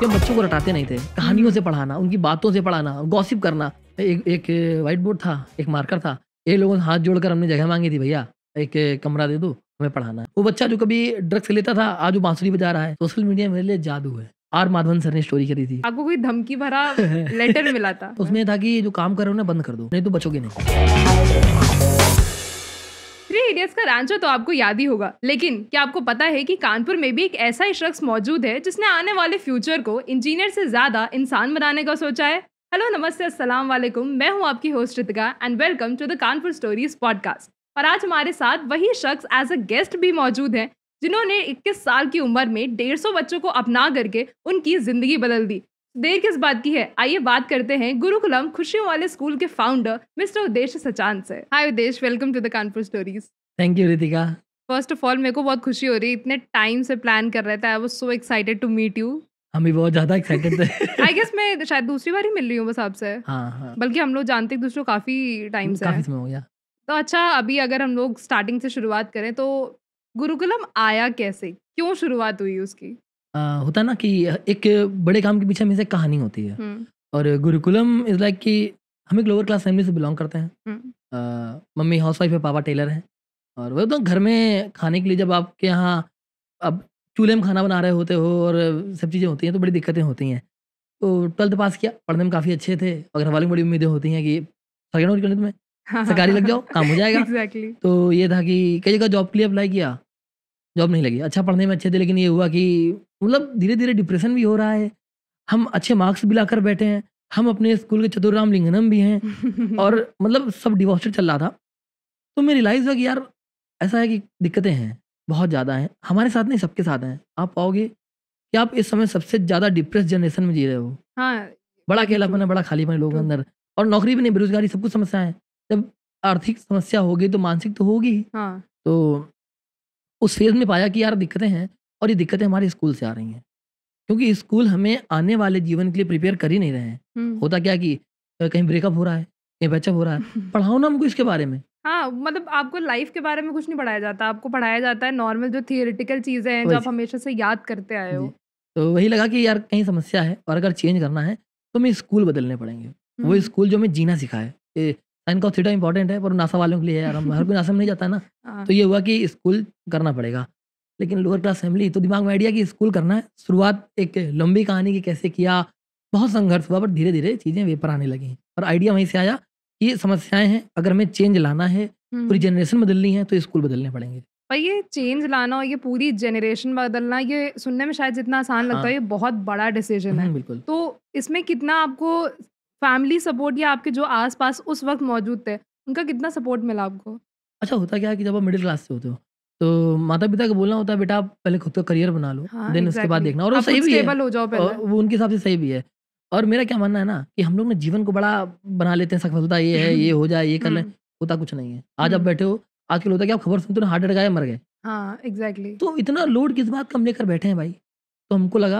कि हम बच्चों को रटाते नहीं थे, कहानियों से पढ़ाना, उनकी बातों से पढ़ाना, गॉसिप करना। एक व्हाइट बोर्ड था, एक मार्कर था, ये लोगों से हाथ जोड़कर हमने जगह मांगी थी, भैया एक कमरा दे दो, हमें पढ़ाना है। वो बच्चा जो कभी ड्रग्स लेता था आज वो बांसुरी बजा रहा है। सोशल मीडिया मेरे लिए जादू है। आर माधवन सर ने स्टोरी करी थी। आपको कोई धमकी भरा लेटर मिला था? तो उसमें था कि जो काम कर रहे हो ना बंद कर दो, नहीं तो बचोगे नहीं। थ्री इडियट्स का रैंचो तो आपको याद ही होगा, लेकिन क्या आपको पता है कि कानपुर में भी एक ऐसा ही शख्स मौजूद है जिसने आने वाले फ्यूचर को इंजीनियर से ज्यादा इंसान बनाने का सोचा है? हेलो, नमस्ते, अस्सलाम वालेकुम। मैं हूं आपकी host Ritika and welcome to the Kanpur stories podcast. और आज हमारे साथ वही शख्स एज अ गेस्ट भी मौजूद है जिन्होंने 21 साल की उम्र में 150 बच्चों को अपना करके उनकी जिंदगी बदल दी। देर किस बात की है, आइए बात करते हैं गुरुकुलम खुशियों वाले स्कूल के फाउंडर मिस्टर उदेश सचान से। Hi Udesh, welcome to the Kanpur stories. Thank you Ritika. First of all मेरे को बहुत खुशी हो रही है, इतने टाइम से प्लान कर रहे थे। I was so excited to meet you. हम भी बहुत ज्यादा एक्साइटेड थे। आई गेस मैं शायद दूसरी बार ही मिल रही हूँ बस आपसे। हाँ। बल्कि हम लोग जानते एक दूसरे को काफी टाइम से काफी हैं। समय हो गया। तो अच्छा, अभी अगर हम लोग स्टार्टिंग से शुरुआत करें तो गुरुकुलम आया कैसे, क्यों शुरुआत हुई उसकी? होता ना कि एक बड़े काम के पीछे हमेशा एक कहानी होती है। और गुरुकुलम इज लाइक कि हम एक लोअर क्लास फैमिली से बिलोंग करते हैं। मम्मी हाउसवाइफ है, पापा टेलर हैं। और वो तो घर में खाने के लिए जब आपके यहाँ अब चूल्हे में खाना बना रहे होते हो और सब चीज़ें होती हैं तो बड़ी दिक्कतें होती हैं। तो 12th पास किया, पढ़ने में काफ़ी अच्छे थे और घर वालों की बड़ी उम्मीदें होती हैं कि सेकेंड नौकरी करनी तुम्हें, सरकारी लग जाओ, काम हो जाएगा। एग्जैक्टली। तो ये था कि कई जगह जॉब के लिए अप्लाई किया, जॉब नहीं लगी। अच्छा पढ़ने में अच्छे थे, लेकिन ये हुआ कि मतलब धीरे धीरे डिप्रेशन भी हो रहा है। हम अच्छे मार्क्स भी लाकर बैठे हैं, हम अपने स्कूल के चतुर्राम लिंगनम भी हैं और मतलब सब डिवोस्टेड चल रहा था। तो मैं रियलाइज़ हुआ कि यार ऐसा है कि दिक्कतें हैं, बहुत ज़्यादा हैं। हमारे साथ नहीं, सबके साथ हैं। आप पाओगे कि आप इस समय सबसे ज़्यादा डिप्रेस जनरेशन में जी रहे हो। हाँ, बड़ा अकेलापन है, बड़ा खालीपन है लोगों के True. अंदर। और नौकरी भी नहीं, बेरोज़गारी, सब कुछ समस्या है। जब आर्थिक समस्या होगी तो मानसिक तो होगी ही। हाँ, तो उस फेज़ में पाया कि यार दिक्कतें हैं और ये दिक्कतें हमारे स्कूल से आ रही हैं। क्योंकि स्कूल हमें आने वाले जीवन के लिए प्रिपेयर कर ही नहीं रहे हैं। होता क्या कि कहीं ब्रेकअप हो रहा है, कहीं ब्रेकअप हो रहा है। पढ़ाओ ना हमको इसके बारे में। हाँ, मतलब आपको लाइफ के बारे में कुछ नहीं पढ़ाया जाता, आपको पढ़ाया जाता है नॉर्मल जो थियोरेटिकल चीजें हैं जो वही आप हमेशा से याद करते आए हो। जी। तो वही लगा कि यार कहीं समस्या है और अगर चेंज करना है तो हमें स्कूल बदलने पड़ेंगे। वो हम्म। स्कूल जो हमें जीना सिखाए। साइन कॉस थीटा इंपॉर्टेंट है पर नासा वालों के लिए है यार, हम हर कोई नासा में नहीं जाता है ना। हाँ, तो ये हुआ कि स्कूल करना पड़ेगा। लेकिन लोअर क्लास फैमिली, तो दिमाग में आइडिया कि स्कूल करना है। शुरुआत एक लंबी कहानी की कैसे किया, बहुत संघर्ष हुआ, बट धीरे धीरे चीज़ें वेपर आने लगी। और आइडिया वहीं से आया कि ये समस्याएं हैं, अगर हमें चेंज लाना है, पूरी जनरेशन बदलनी है तो स्कूल बदलने पड़ेंगे। पर ये चेंज लाना और ये पूरी जनरेशन बदलना, ये सुनने में शायद जितना आसान लगता हाँ। है, ये बहुत बड़ा डिसीजन है। बिल्कुल। तो इसमें कितना आपको फैमिली सपोर्ट या आपके जो आसपास उस वक्त मौजूद थे उनका कितना सपोर्ट मिला आपको? अच्छा होता क्या है कि जब आप मिडिल क्लास से होते हो तो माता पिता का बोलना होता है बेटा आप पहले खुद का करियर बना लो, हाँ, देन उसके बाद एग्जैक्टली। देखना। और वो आप सही खुद भी है, स्टेबल हो जाओ और पहले। वो उनके हिसाब से सही भी है। और मेरा क्या मानना है ना कि हम लोग ना जीवन को बड़ा बना लेते हैं, सफलता ये है, ये हो जाए, ये कर लें। होता कुछ नहीं है। आज आप बैठे हो, आजकल होता है कि आप खबर सुनते हो हार्ट अटैक आया, मर गए। हाँ, एग्जैक्टली। तो इतना लोड किस बात का हम लेकर बैठे हैं भाई। तो हमको लगा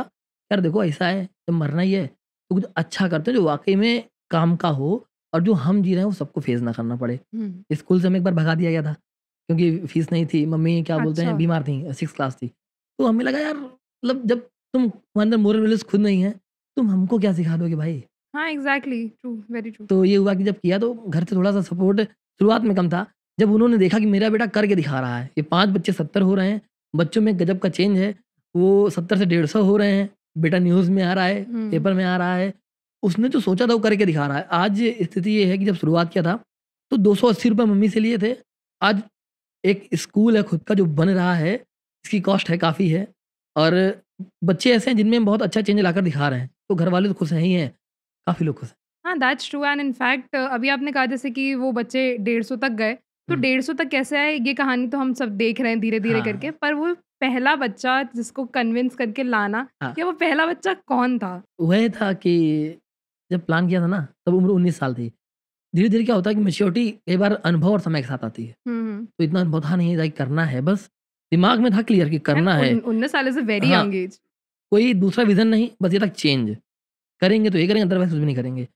यार देखो ऐसा है, जब मरना ही है तो कुछ अच्छा करते हैं जो वाकई में काम का हो और जो हम जी रहे हैं वो सबको फेस ना करना पड़े। स्कूल से हमें एक बार भगा दिया गया था क्योंकि फीस नहीं थी। मम्मी क्या बोलते हैं अच्छा। बीमार थी, 6 क्लास थी। तो हमें लगा यार मतलब जब तुम्हारे अंदर मोरल वैल्यूज खुद नहीं है, तुम हमको क्या सिखा दोगे भाई। हाँ, एग्जैक्टली, ट्रू, वेरी ट्रू। तो ये हुआ कि जब किया तो घर से थोड़ा सा सपोर्ट शुरुआत में कम था। जब उन्होंने देखा कि मेरा बेटा करके दिखा रहा है, ये 5 बच्चे 70 हो रहे हैं, बच्चों में गजब का चेंज है, वो 70 से 150 हो रहे हैं, बेटा न्यूज़ में आ रहा है, पेपर में आ रहा है, उसने जो सोचा था वो करके दिखा रहा है। आज स्थिति ये है कि जब शुरुआत किया था तो 280 रुपये मम्मी से लिए थे। आज एक स्कूल है खुद का जो बन रहा है, इसकी कॉस्ट है काफ़ी है और बच्चे ऐसे हैं जिनमें बहुत अच्छा चेंज लाकर दिखा रहे हैं। तो घर वाले तो खुश हैं ही हैं, काफ़ी लोग खुश हैं। हाँ, दैट्स ट्रू। एंड इनफैक्ट अभी आपने कहा जैसे कि वो बच्चे 150 तक गए, तो 150 तक कैसे आए, ये कहानी तो हम सब देख रहे हैं धीरे-धीरे हाँ। करके। पर वो पहला बच्चा जिसको कन्विंस करके लाना, हाँ। या वो पहला बच्चा कौन था? वह था कि जब प्लान किया था ना तब उम्र 19 साल थी। धीरे-धीरे क्या होता है कि मैच्योरिटी कई बार अनुभव और समय के साथ आती है। तो इतना अनुभव था नहीं, लाइक करना है बस, दिमाग में था क्लियर कि करना है। 19 साल इज़ अ वेरी हाँ। Young age. कोई दूसरा विज़न नहीं, बस ये था चेंज। करेंगे तो ये करेंगे, अदरवाइज़ कुछ भी नहीं करेंगे।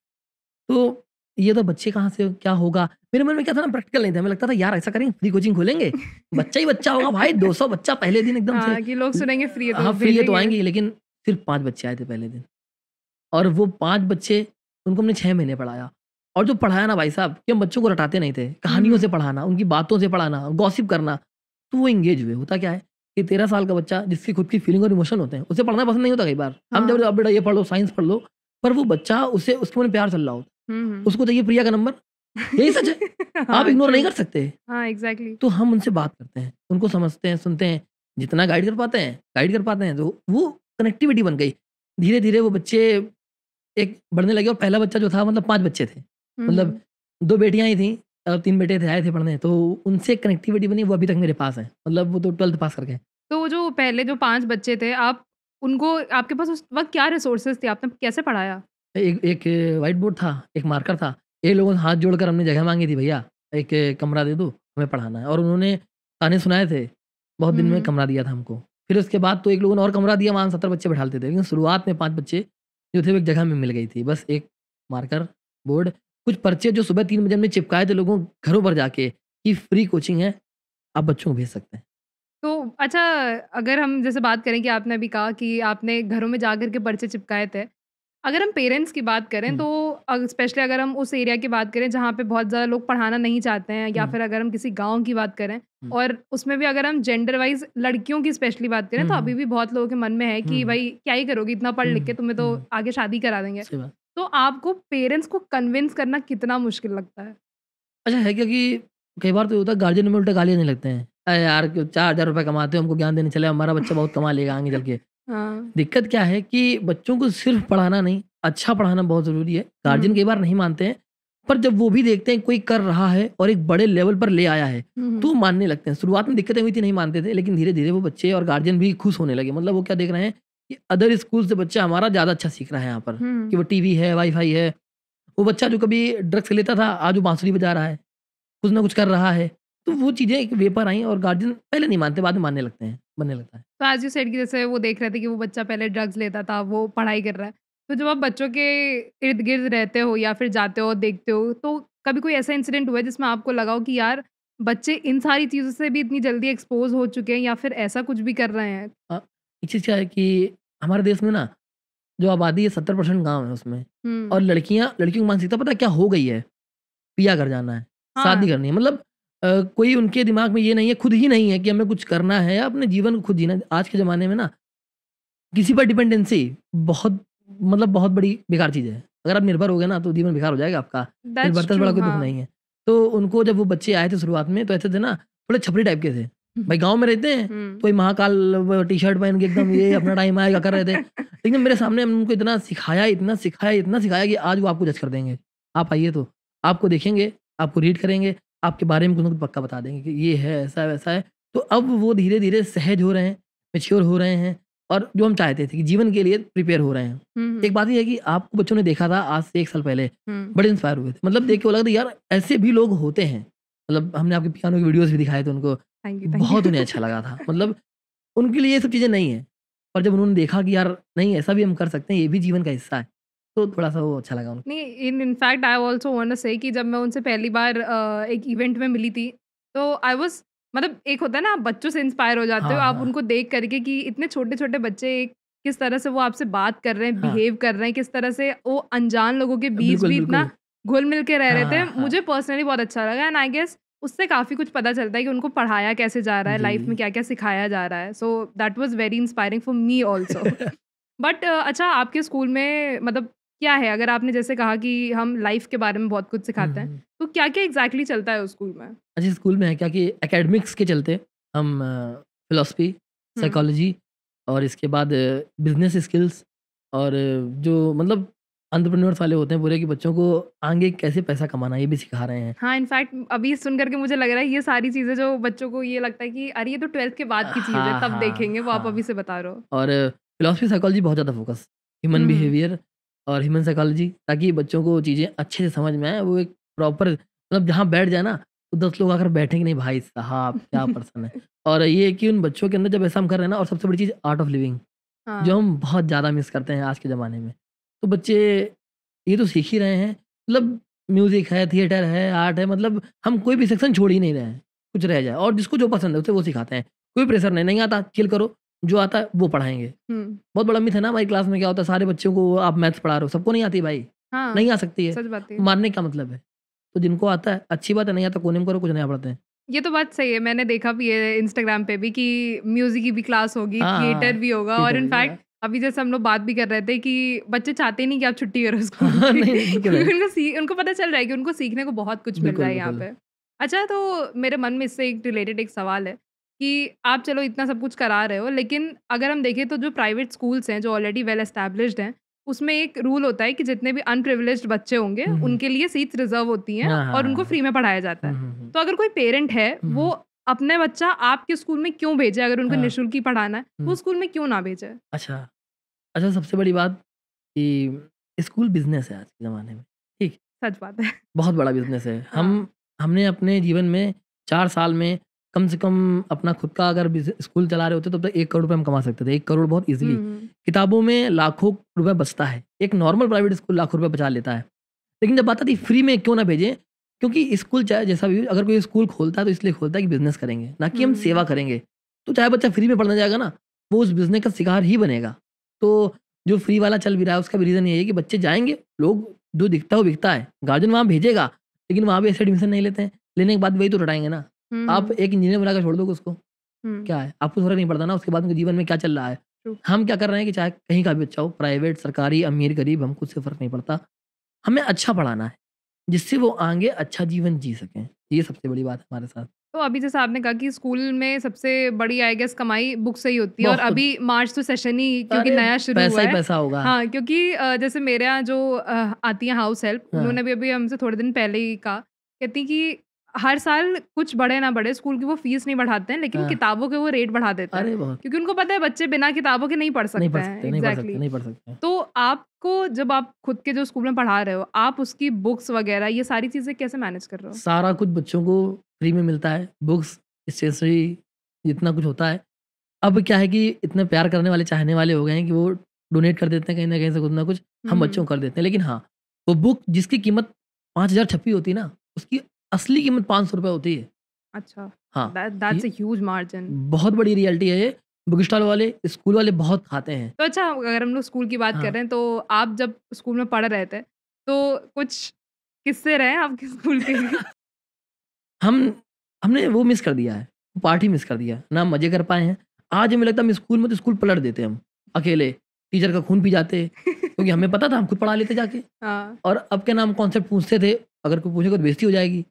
तो ये तो बच्चे कहाँ से क्या होगा? मेरे मन में क्या था ना, प्रैक्टिकल नहीं था। हमें लगता था यार ऐसा करेंगे, फ्री कोचिंग खोलेंगे, बच्चा ही बच्चा होगा भाई, 200 बच्चा पहले दिन एकदम से। हाँ, कि लोग सुनेंगे फ्री है तो हाँ, फ्री है तो भेजेंगे। आएँगे, लेकिन सिर्फ 5 बच्चे आए थे पहले दिन, और वो 5 बच्चे उनको हमने 6 महीने पढ़ाया। और जो पढ़ाया ना भाई साहब, कि हम बच्चों को रटाते नहीं थे, कहानियों से पढ़ाना, उनकी बातों से पढ़ाना, गॉसिप करना, तो वो एंगेज हुए। होता क्या है कि 13 साल का बच्चा जिसकी खुद की फीलिंग और इमोशन होते हैं, उसे पढ़ना पसंद नहीं होता कई बार। हम जब हाँ। अब बेटा ये पढ़ लो, साइंस पढ़ लो, पर वो बच्चा उससे उसके मन में प्यार चल रहा होता, उसको चाहिए प्रिया का नंबर। यही सच है, आप इग्नोर नहीं कर सकते। हाँ, एग्जैक्टली। तो हम उनसे बात करते हैं, उनको समझते हैं, सुनते हैं, जितना गाइड कर पाते हैं, तो वो कनेक्टिविटी बन गई। धीरे-धीरे वो बच्चे एक बढ़ने लगे, और पहला बच्चा जो था मतलब 5 बच्चे थे। मतलब 2 बेटियाँ ही थीं, 3 बेटे थे, आए थे पढ़ने, तो उनसे कनेक्टिविटी बनी, वो अभी तक मेरे पास हैं। मतलब वो तो 12th पास कर गए। तो वो जो पहले जो 5 बच्चे थे, आप उनको आपके पास उस वक़्त क्या रिसोर्सेज़ थे? आपने कैसे पढ़ाया? एक एक व्हाइट बोर्ड था, एक मार्कर था। ये लोगों ने हाथ जोड़कर हमने जगह माँगी थी, भैया एक कमरा दे दो, हमें पढ़ाना है, और उन्होंने ताने सुनाए थे। बहुत दिन में कमरा दिया था हमको। फिर उसके बाद तो एक लोगों ने और कमरा दिया, वहाँ 70 बच्चे बैठा लेते थे। लेकिन शुरुआत में 5 बच्चे जो थे वो एक जगह में मिल गई थी। बस एक मार्कर, बोर्ड, कुछ पर्चे जो सुबह 3 बजे हमने चिपकाए थे लोगों घरों पर जाके कि फ्री कोचिंग है, आप बच्चों को भेज सकते हैं। तो अच्छा, अगर हम जैसे बात करें कि आपने अभी कहा कि आपने घरों में जाकर के पर्चे चिपकाए थे। अगर हम पेरेंट्स की बात करें हुँ, तो स्पेशली अगर हम उस एरिया की बात करें जहाँ पे बहुत ज़्यादा लोग पढ़ाना नहीं चाहते हैं, या हुँ, फिर अगर हम किसी गाँव की बात करें, हुँ, और उसमें भी अगर हम जेंडर वाइज़ लड़कियों की स्पेशली बात करें, हुँ, तो अभी हुँ, भी बहुत लोगों के मन में है कि हुँ, भाई क्या ही करोगी, इतना पढ़ लिख के हुँ, तुम्हें तो हुँ, आगे शादी करा देंगे। सही बात। तो आपको पेरेंट्स को कन्विंस करना कितना मुश्किल लगता है? अच्छा है क्या कि कई बार तो ये होता है गार्जियन में उल्टा गालियाँ देने लगते हैं। अरे यार, 4,000 रुपए कमाते हो, हमको ज्ञान देने चले, हमारा बच्चा बहुत कमा लेगा आगे चल के। हाँ। दिक्कत क्या है कि बच्चों को सिर्फ़ पढ़ाना नहीं, अच्छा पढ़ाना बहुत ज़रूरी है। गार्जियन हुँ। कई बार नहीं मानते हैं, पर जब वो भी देखते हैं कोई कर रहा है और एक बड़े लेवल पर ले आया है, हुँ, तो हुँ। वो मानने लगते हैं। शुरुआत में दिक्कतें हुई थी, नहीं मानते थे, लेकिन धीरे-धीरे वो बच्चे और गार्जियन भी खुश होने लगे। मतलब वो क्या देख रहे हैं कि अदर स्कूल से बच्चा हमारा ज़्यादा अच्छा सीख रहा है यहाँ पर, कि हुँ। वो टीवी है, वाई-फाई है। वो बच्चा जो कभी ड्रग्स लेता था, आज वो बाँसुरी बजा रहा है, कुछ ना कुछ कर रहा है। तो वो चीज़ें एक वे पर आईं, और गार्जियन पहले नहीं मानते, बाद में मानने लगते हैं, बनने लगता है। तो एज़ यू सेड कि जैसे वो देख रहे थे कि वो बच्चा पहले ड्रग्स लेता था, वो पढ़ाई कर रहा है। तो जब आप बच्चों के इर्द-गिर्द रहते हो या फिर जाते हो, देखते हो, तो कभी कोई ऐसा इंसिडेंट हुआ है जिसमें आपको लगा हो कि यार बच्चे इन सारी चीज़ों से भी इतनी जल्दी एक्सपोज़ हो चुके हैं या फिर ऐसा कुछ भी कर रहे हैं? अ, एक चीज़ क्या है कि हमारे देश में ना जो आबादी है 70% गाँव है उसमें, और हुँ। लड़कियों की मानसिकता पता है क्या हो गई है? पिया घर जाना है, शादी हाँ। करनी है। मतलब कोई उनके दिमाग में ये नहीं है, खुद ही नहीं है कि हमें कुछ करना है या अपने जीवन को खुद जीना है। आज के ज़माने में ना किसी पर डिपेंडेंसी बहुत, मतलब बहुत बड़ी बेकार चीज़ है। अगर आप निर्भर हो गए ना तो जीवन बेकार हो जाएगा आपका। दैट्स निर्भरता से ट्रू, बड़ा कोई दुःख हाँ। नहीं है। तो उनको जब वो बच्चे आए थे शुरुआत में, तो ऐसे थे ना, थोड़े छपरी टाइप के थे। भाई गाँव में रहते हैं, हुँ। तो वही महाकाल व टी-शर्ट पहन के एकदम ये अपना टाइम आएगा कर रहे थे। लेकिन मेरे सामने हमने उनको इतना सिखाया, इतना सिखाया, इतना सिखाया कि आज वो आपको जज कर देंगे। आप आइए तो, आपको देखेंगे, आपको रीड करेंगे, आपके बारे में कुछ ना कुछ पक्का बता देंगे कि ये है, ऐसा है, वैसा है। तो अब वो धीरे-धीरे सहज हो रहे हैं, मैच्योर हो रहे हैं, और जो हम चाहते थे कि जीवन के लिए प्रिपेयर हो रहे हैं। हुँ, एक हुँ। बात ये है कि आपको बच्चों ने देखा था आज से 1 साल पहले, हुँ। बड़े इंस्पायर हुए थे। मतलब देख के वो लगा था यार ऐसे भी लोग होते हैं। मतलब हमने आपके पियानो की वीडियोज़ भी दिखाए थे उनको, थैंक यू, थैंक बहुत उन्हें यू। अच्छा लगा था। मतलब उनके लिए ये सब चीज़ें नहीं है। और जब उन्होंने देखा कि यार नहीं, ऐसा भी हम कर सकते हैं, ये भी जीवन का हिस्सा है, तो थोड़ा-सा वो अच्छा लगा उनको। नहीं, in fact I also want to say कि जब मैं उनसे पहली बार एक इवेंट में मिली थी, तो आई वाज़ मतलब एक होता है ना, आप बच्चों से इंस्पायर हो जाते हो, हाँ, आप हाँ। उनको देख करके कि इतने छोटे-छोटे बच्चे किस तरह से वो आपसे बात कर रहे हैं, हाँ, बिहेव कर रहे हैं, किस तरह से वो अनजान लोगों के बीच बिल्कुल, भी इतना बिल्कुल। घुल-मिल के रह रहे थे। हाँ, हाँ। मुझे पर्सनली बहुत अच्छा लगा, एंड आई गेस उससे काफ़ी कुछ पता चलता है कि उनको पढ़ाया कैसे जा रहा है, जी। लाइफ में क्या-क्या सिखाया जा रहा है। So that was very inspiring for me also. But अच्छा, आपके स्कूल में मतलब क्या है, अगर आपने जैसे कहा कि हम लाइफ के बारे में बहुत कुछ हुँ, सिखाते हैं, हुँ। तो क्या-क्या एग्ज़ैक्टली चलता है उस स्कूल में? अच्छा, स्कूल में है क्या कि एकेडमिक्स के चलते हम फिलॉसफी, हुँ। साइकोलॉजी, और इसके बाद बिज़नेस स्किल्स, और जो मतलब एंटरप्रेन्योर्स वाले होते हैं पूरे, कि बच्चों को आगे कैसे पैसा कमाना है, ये भी सिखा रहे हैं। हाँ, इनफैक्ट अभी सुन कर के मुझे लग रहा है ये सारी चीज़ें जो बच्चों को ये लगता है कि अरे ये तो 12th के बाद की चीज़ है, हाँ, तब हाँ, देखेंगे, वो आप अभी हाँ। से बता रहे हो। और फिलॉसफी, साइकोलॉजी बहुत ज़्यादा फ़ोकस, ह्यूमन हुँ, हुँ। बिहेवियर और ह्यूमन साइकोलॉजी, ताकि बच्चों को चीज़ें अच्छे से समझ में आएँ। वो एक प्रॉपर, मतलब जहाँ बैठ जाए ना, तो 10 लोग आकर बैठेंगे, नहीं भाई साहब क्या पर्सन है। और ये है कि उन बच्चों के अंदर जब ऐसा हम कर रहे हैं ना, और सबसे बड़ी चीज़ आर्ट ऑफ लिविंग, जो हाँ। हम बहुत ज़्यादा मिस करते हैं आज के ज़माने में। तो बच्चे ये तो सीख ही रहे हैं। मतलब म्यूज़िक है, थिएटर है, आर्ट है, मतलब हम कोई भी सेक्शन छोड़ ही नहीं रहे हैं, कुछ रह जाए, और जिसको जो पसंद है उसे वो सिखाते हैं। कोई प्रेशर नहीं, नहीं आता चिल करो, जो आता है वो पढ़ाएंगे। बहुत बड़ा मिथ है ना, हमारी क्लास में क्या होता है, सारे बच्चों को आप मैथ्स पढ़ा रहे हो, सबको नहीं आती भाई, हाँ नहीं आ सकती है, सच बात है। मारने का मतलब है। तो जिनको आता है अच्छी बात है, नहीं आता कोने में करो, कुछ नया पढ़ते हैं। ये तो बात सही है, मैंने देखा भी है इंस्टाग्राम पे भी कि म्यूजिक की भी क्लास होगी, हाँ, थिएटर भी होगा, और theater भी इनफैक्ट होगा। अभी जैसे हम लोग बात भी कर रहे थे कि बच्चे चाहते नहीं कि आप छुट्टी करो स्कूल हाँ, की, नहीं, क्यों क्योंकि नहीं? उनको पता चल रहा है कि उनको सीखने को बहुत कुछ मिल बिल्कुल, रहा है यहाँ बिल्कुल। पे। अच्छा, तो मेरे मन में इससे एक रिलेटेड एक सवाल है कि आप चलो इतना सब कुछ करा रहे हो, लेकिन अगर हम देखें तो जो प्राइवेट स्कूल्स हैं जो ऑलरेडी वेल एस्टैब्लिश्ड हैं, उसमें एक रूल होता है कि जितने भी अनप्रिविलेज्ड बच्चे होंगे हुँ, हुँ। उनके लिए सीट्स रिजर्व होती हैं हाँ, और उनको हाँ। फ्री में पढ़ाया जाता हुँ, है। हुँ, हुँ। तो अगर कोई पेरेंट है वो हुँ, अपने बच्चा आपके स्कूल में क्यों भेजे, अगर उनको हाँ। निःशुल्क ही पढ़ाना है, वो हुँ। स्कूल में क्यों ना भेजे? अच्छा, अच्छा सबसे बड़ी बात कि स्कूल बिज़नेस है आज के ज़माने में, ठीक? सच बात है। बहुत बड़ा बिज़नेस है। हाँ। हमने अपने जीवन में 4 साल में कम से कम अपना खुद का अगर स्कूल चला रहे होते तब तक 1 करोड़ रुपए हम कमा सकते थे। 1 करोड़ बहुत ईज़िली। किताबों में लाखों रुपए बचता है। एक नॉर्मल प्राइवेट स्कूल लाखों रुपए बचा लेता है। लेकिन जब बात आती है फ्री में क्यों ना भेजें? क्योंकि स्कूल चाहे जैसा भी हो, अगर कोई स्कूल खोलता है तो इसलिए खोलता है कि बिज़नेस करेंगे, ना कि हम सेवा करेंगे। तो चाहे बच्चा फ्री में पढ़ने जाएगा ना, वो उस बिज़नेस का शिकार ही बनेगा। तो जो फ्री वाला चल भी रहा है उसका भी रीज़न यही है कि बच्चे जाएँगे, लोग जो दिखता है वो बिकता है। गार्जियन वहाँ भेजेगा, लेकिन वहाँ भी ऐसे एडमिशन नहीं लेते हैं। लेने के बाद वही तो रटाएँगे ना। आप एक इंजीनियर बनाकर छोड़ दोगे उसको, क्या है? आपको फ़र्क नहीं पड़ता ना उसके बाद उनके जीवन में क्या चल रहा है। ट्रू। हम क्या कर रहे हैं कि चाहे कहीं का भी बच्चा हो, प्राइवेट, सरकारी, अमीर, गरीब, हमको उससे फ़र्क नहीं पड़ता। हमें अच्छा पढ़ाना है, जिससे वो आगे अच्छा जीवन जी सकें। ये सबसे बड़ी बात है हमारे साथ। तो अभी जैसा आपने कहा कि स्कूल में सबसे बड़ी आई गेस कमाई बुक से ही होती है, और बहुत। अभी मार्च तो सेशन ही क्योंकि अरे! नया शुरू पैसा हुआ ही है। पैसा होगा। हाँ, क्योंकि जैसे मेरे यहाँ जो आती हैं हाउस हेल्प, हाँ। उन्होंने भी अभी हमसे थोड़े दिन पहले ही कहा, कहती कि हर साल कुछ बढ़े ना बढ़े स्कूल की वो फीस नहीं बढ़ाते हैं, लेकिन हाँ। किताबों के वो रेट बढ़ा देते हैं, अरे बहुत। क्योंकि उनको पता है बच्चे बिना किताबों के नहीं पढ़ नहीं सकते पढ़ हैं। सकते, नहीं पढ़ सकते, एग्जैक्टली। नहीं पढ़ सकते। तो आपको जब आप खुद के जो स्कूल में पढ़ा रहे हो, आप उसकी बुक्स वगैरह ये सारी चीज़ें कैसे मैनेज कर रहे हो? सारा कुछ बच्चों को फ्री में मिलता है, बुक्स, स्टेशनरी, जितना कुछ होता है। अब क्या है कि इतने प्यार करने वाले, चाहने वाले हो गए हैं कि वो डोनेट कर देते हैं कहीं न कहीं से कुछ ना कुछ, हम बच्चों को कर देते हैं। लेकिन हाँ, वो बुक जिसकी कीमत 5000 छपी होती है ना, उसकी असली कीमत ₹500 होती है। अच्छा, हाँ, दैट्स ये अ ह्यूज मार्जिन। बहुत बड़ी रियलिटी है ये। बुक स्टॉल वाले, स्कूल वाले बहुत खाते हैं। तो अच्छा, अगर हम लोग स्कूल की बात कर हाँ। रहे हैं, तो आप जब स्कूल में पढ़ रहे थे, तो कुछ किस्से रहे हैं आपके स्कूल के? हम हमने वो मिस कर दिया है, पार्टी मिस कर दिया है, ना मज़े कर पाए हैं। आज हमें लगता है हम स्कूल में तो स्कूल पलट देते हम, अकेले। टीचर का खून पी जाते, क्योंकि हमें पता था हम खुद पढ़ा लेते जाके। हाँ, और अब क्या नाम कॉन्सेप्ट पूछते थे, अगर कोई पूछेगा तो बेइज़्ज़ती हो जाएगी।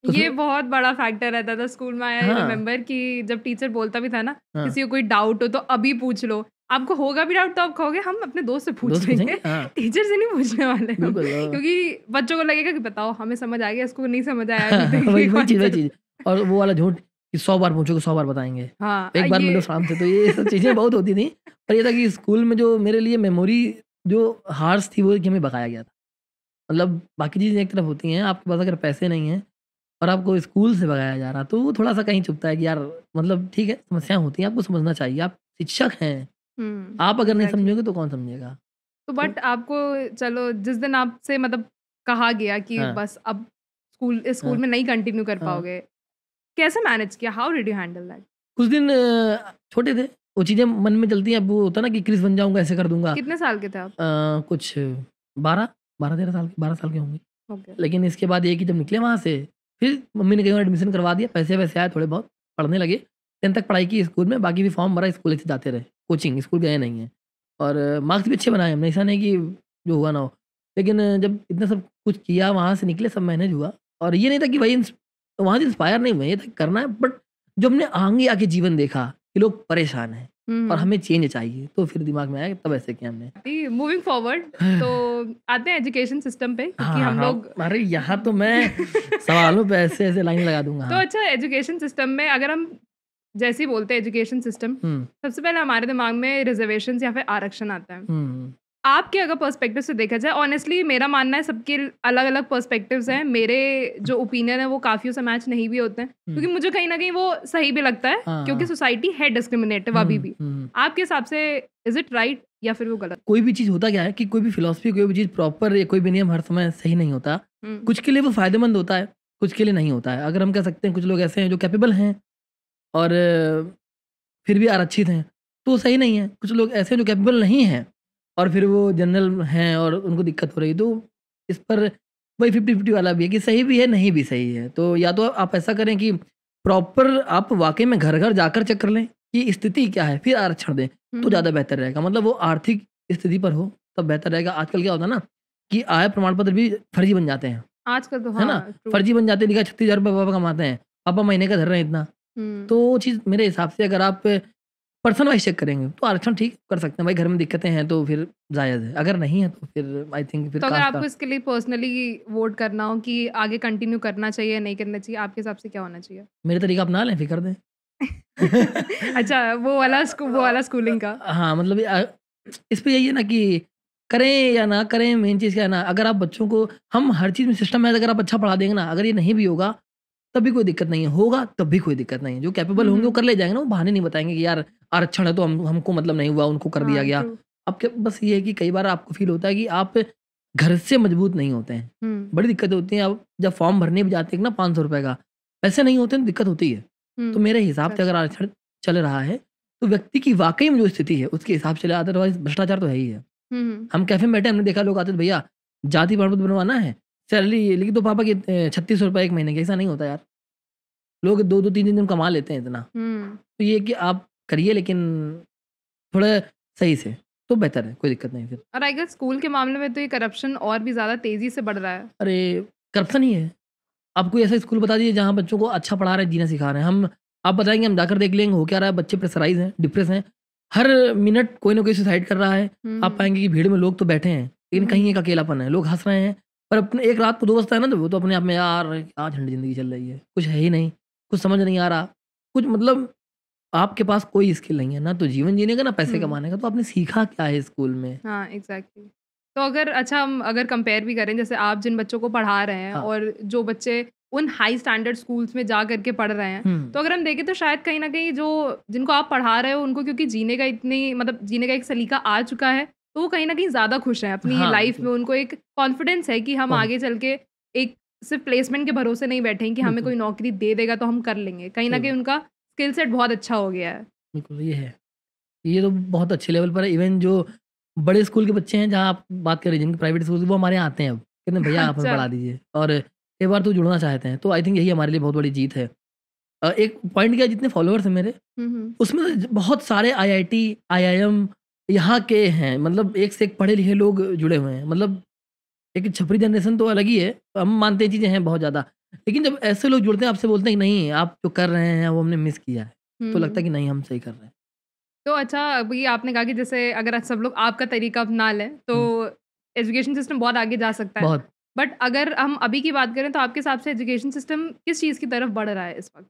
तो ये उसमें बहुत बड़ा फैक्टर रहता था स्कूल में। आई हाँ, रिमेंबर कि जब टीचर बोलता भी था ना, हाँ, किसी को कोई डाउट हो तो अभी पूछ लो। आपको होगा भी डाउट तो आप कहोगे हम अपने दोस्त से पूछ दोस्त लेंगे, पूछेंगे हाँ, टीचर से नहीं पूछने वाले हम। बिल्कुल क्योंकि बच्चों को लगेगा कि बताओ हमें समझ आ गया, इसको नहीं समझ आया अभी तक वही ये वही चीज़, वही कॉन्सेप्ट। चीज़। और वो वाला झूठ कि 100 बार पूछोगे 100 बार बताएँगे। हाँ, एक बार मिलो ये शाम से, तो ये सब चीज़ें बहुत होती थी। पर ये था कि स्कूल में जो मेरे लिए मेमोरी जो हार्श थी, वो कि हमें भगाया गया था। मतलब बाकी चीज़ें एक तरफ होती हैं, आपके पास अगर पैसे नहीं हैं और आपको स्कूल से भगाया जा रहा, तो वो थोड़ा-सा कहीं चुभता है कि यार, मतलब ठीक है, समस्याएँ होती हैं, आपको समझना चाहिए, आप शिक्षक हैं। आप अगर नहीं एग्जैक्टली। समझोगे तो कौन समझेगा? तो तो बट आपको चलो जिस दिन आपसे मतलब कहा गया कि हाँ, बस अब इस स्कूल हाँ, में नहीं कंटिन्यू कर हाँ। पाओगे, कैसे मैनेज किया? How did you handle that? कुछ दिन छोटे थे, वो चीज़ें मन में चलती हैं। अब वो होता है ना कि क्रिस बन जाऊँगा, ऐसे कर दूँगा। कितने साल के थे आप? कुछ 12 12-13 साल के, 12 साल के होंगे। ओके। लेकिन इसके बाद ये है कि जब निकले वहाँ से, फिर मम्मी ने कहीं और एडमिशन करवा दिया, पैसे-वैसे आए थोड़े बहुत, पढ़ने लगे। 10th तक पढ़ाई की स्कूल में, बाकी भी फॉर्म भरा, स्कूल से जाते रहे, कोचिंग, स्कूल गए नहीं हैं। और मार्क्स भी अच्छे बनाए हमने, ऐसा नहीं कि जो हुआ ना हो। लेकिन जब इतना सब कुछ किया, वहाँ से निकले, सब मैनेज हुआ। और ये नहीं था कि भाई वहाँ से इंस्पायर नहीं हुए, ये था कि करना है। बट जो हमने आगे आके जीवन देखा कि लोग परेशान हैं और हमें चेंज चाहिए, तो फिर दिमाग में आया, तब ऐसे किया हमने। मूविंग फॉरवर्ड तो आते हैं एजुकेशन सिस्टम पे, क्योंकि हाँ, हम हाँ। लोग अरे यहाँ तो मैं सवालों पे ऐसे-ऐसे लाइन लगा दूँगा। तो हाँ। अच्छा, एजुकेशन सिस्टम में अगर हम जैसे ही बोलते हैं एजुकेशन सिस्टम, हुँ, सबसे पहले हमारे दिमाग में रिजर्वेशंस या फिर आरक्षण आता है। हुँ, आपके अगर पर्सपेक्टिव से देखा जाए, ऑनेस्टली मेरा मानना है सबके अलग-अलग पर्सपेक्टिव्स हैं। मेरे जो ओपिनियन है वो काफ़ियों से मैच नहीं भी होते हैं, क्योंकि मुझे कहीं न कहीं वो सही भी लगता है, हाँ, क्योंकि हाँ। सोसाइटी है डिस्क्रिमिनेटिव अभी भी। हुँ। आपके हिसाब से इज़ इट राइट या फिर वो गलत? कोई भी चीज़ होता क्या है कि कोई भी फिलॉसफी, कोई भी चीज़ प्रॉपर या कोई भी नियम हर समय सही नहीं होता। हुँ, कुछ के लिए वो फ़ायदेमंद होता है, कुछ के लिए नहीं होता है। अगर हम कह सकते हैं कुछ लोग ऐसे हैं जो कैपेबल हैं और फिर भी आरक्षित हैं, तो सही नहीं है। कुछ लोग ऐसे हैं जो कैपेबल नहीं हैं और फिर वो जनरल हैं और उनको दिक्कत हो रही है। तो इस पर वही 50-50 वाला भी है कि सही भी है, नहीं भी सही है। तो या तो आप ऐसा करें कि प्रॉपर आप वाक़ई में घर-घर जाकर चेक कर लें कि स्थिति क्या है, फिर आरक्षण दें, तो ज़्यादा बेहतर रहेगा। मतलब वो आर्थिक स्थिति पर हो, तब बेहतर रहेगा। आजकल क्या होता है ना कि आय प्रमाण पत्र भी फर्जी बन जाते हैं, आजकल तो है ना? हाँ, ट्रू। फर्जी बन जाते हैं, लिखा 36,000 रुपए पापा कमाते हैं, पापा महीने का धर रहे हैं इतना। हुँ। तो वो चीज़ मेरे हिसाब से अगर आप पर्सन वाइज़ चेक करेंगे, तो आरक्षण ठीक कर सकते हैं। भाई घर में दिक्कतें हैं तो फिर जायज़ है, अगर नहीं है तो फिर आई थिंक फिर तो अगर कास्ट आपको का इसके लिए पर्सनली वोट करना हो कि आगे कंटिन्यू करना चाहिए या नहीं करना चाहिए, आपके हिसाब से क्या होना चाहिए? मेरे तरीका अपना लें, फिर कर दें। अच्छा, वो वाला स्कूलिंग का। हाँ, मतलब इस पे यही है ना कि करें या ना करें, मेन चीज़ क्या है ना, अगर आप बच्चों को हम हर चीज़ में सिस्टम है, अगर आप अच्छा पढ़ा देंगे ना, अगर ये नहीं भी होगा, तब भी कोई दिक्कत नहीं है, होगा तब भी कोई दिक्कत नहीं है। जो कैपेबल हुँ, होंगे वो हुँ। कर ले जाएँगे ना, वो बहाने नहीं बताएँगे कि यार आरक्षण है तो हमको मतलब नहीं हुआ, उनको कर दिया हाँ, गया। ट्रू। अब क्या बस ये है कि कई बार आपको फ़ील होता है कि आप घर से मजबूत नहीं होते हैं। हुँ, बड़ी दिक्कतें होती हैं, आप जब फॉर्म भरने भी जाते हैं ना ₹500 का, पैसे नहीं होते हैं तो दिक्कत होती है। तो हुँ। मेरे हिसाब से सच। अगर आरक्षण चल रहा है, तो व्यक्ति की वाक़ई में जो स्थिति है, उसके हिसाब से चले, अदरवाइज़ भ्रष्टाचार तो है ही है। हुँ, हुँ। हम कैफ़े में बैठे, हमने देखा लोग आते थे, भैया जाति प्रमाण पत्र बनवाना है, सैलरी लिख दो पापा की ₹3600 एक महीने की। ऐसा नहीं होता यार। लोग 2-2 3-3 दिन कमा लेते हैं इतना। हुँ। तो ये है कि आप करिए लेकिन थोड़ा सही से, तो बेहतर है, कोई दिक्कत नहीं फिर। और आई गेस स्कूल के मामले में तो ये करप्शन और भी ज़्यादा तेज़ी से बढ़ रहा है। अरे! करप्शन ही है। आप कोई ऐसा स्कूल बता दीजिए जहाँ बच्चों को अच्छा पढ़ा रहे हैं, जीना सिखा रहे हैं। आप बताएँगे, हम जाकर देख लेंगे हो क्या रहा है, बच्चे प्रेशराइज़ हैं, डिप्रेस हैं। हर मिनट कोई ना कोई सुसाइड कर रहा है। हुँ, आप हुँ। पाएँगे कि भीड़ में लोग तो बैठे हैं, लेकिन कहीं एक अकेलापन है, लोग हँस रहे हैं। पर अपने एक रात को 2 बजता है ना, तो वो तो अपने आप में यार क्या झंड ज़िंदगी चल रही है, कुछ है ही नहीं, कुछ समझ नहीं आ रहा, कुछ मतलब आपके पास कोई स्किल नहीं है, ना तो जीवन जीने का, ना पैसे हुँ। कमाने का, तो आपने सीखा क्या है स्कूल में? हाँ, एग्ज़ैक्टली। तो अगर अच्छा हम अगर कंपेयर भी करें जैसे आप जिन बच्चों को पढ़ा रहे हैं हाँ। और जो बच्चे उन हाई स्टैंडर्ड स्कूल्स में जा कर के पढ़ रहे हैं, हुँ। तो अगर हम देखें तो शायद कहीं न कहीं जो जिनको आप पढ़ा रहे हो उनको क्योंकि जीने का इतनी मतलब जीने का एक सलीका आ चुका है, तो वो कहीं न कहीं ज़्यादा खुश हैं अपनी हाँ, लाइफ़ में। बिल्कुल। उनको एक कॉन्फिडेंस है कि हम बहुत, आगे चल के एक सिर्फ़ प्लेसमेंट के भरोसे नहीं बैठे हैं कि हमें बिल्कुल, कोई नौकरी दे देगा तो हम कर लेंगे। कहीं न सही कहीं बात। उनका स्किल सेट बहुत अच्छा हो गया है। बिल्कुल, ये है। ये तो बहुत अच्छे लेवल पर है। इवन जो बड़े स्कूल के बच्चे हैं, जहाँ आप बात कर रहे हैं जिनके प्राइवेट स्कूल, वो हमारे यहाँ आते हैं अब। कहते हैं भैया आप हमें अच्छा। पढ़ा दीजिए, और कई बार तो जुड़ना चाहते हैं। तो आई थिंक यही हमारे लिए बहुत बड़ी जीत है। एक पॉइंट क्या है, जितने फॉलोअर्स हैं मेरे, हुँ, हुँ। उसमें बहुत सारे आईआईटी, आईआईएम यहाँ के हैं। मतलब एक से एक पढ़े-लिखे लोग जुड़े हुए हैं। मतलब एक छपरी जनरेशन तो अलग ही है। हम मानते हैं चीज़ें हैं बहुत ज़्यादा। लेकिन जब ऐसे लोग जुड़ते हैं, आपसे बोलते हैं कि नहीं आप जो कर रहे हैं वो हमने मिस किया है। हुँ, तो लगता है हुँ। कि नहीं हम सही कर रहे हैं। तो अच्छा अभी आपने कहा कि जैसे अगर सब लोग आपका तरीका अपना लें तो हुँ, एजुकेशन सिस्टम बहुत आगे जा सकता है। बहुत। बट अगर हम अभी की बात करें तो आपके हिसाब से एजुकेशन सिस्टम किस चीज़ की तरफ बढ़ रहा है इस वक़्त?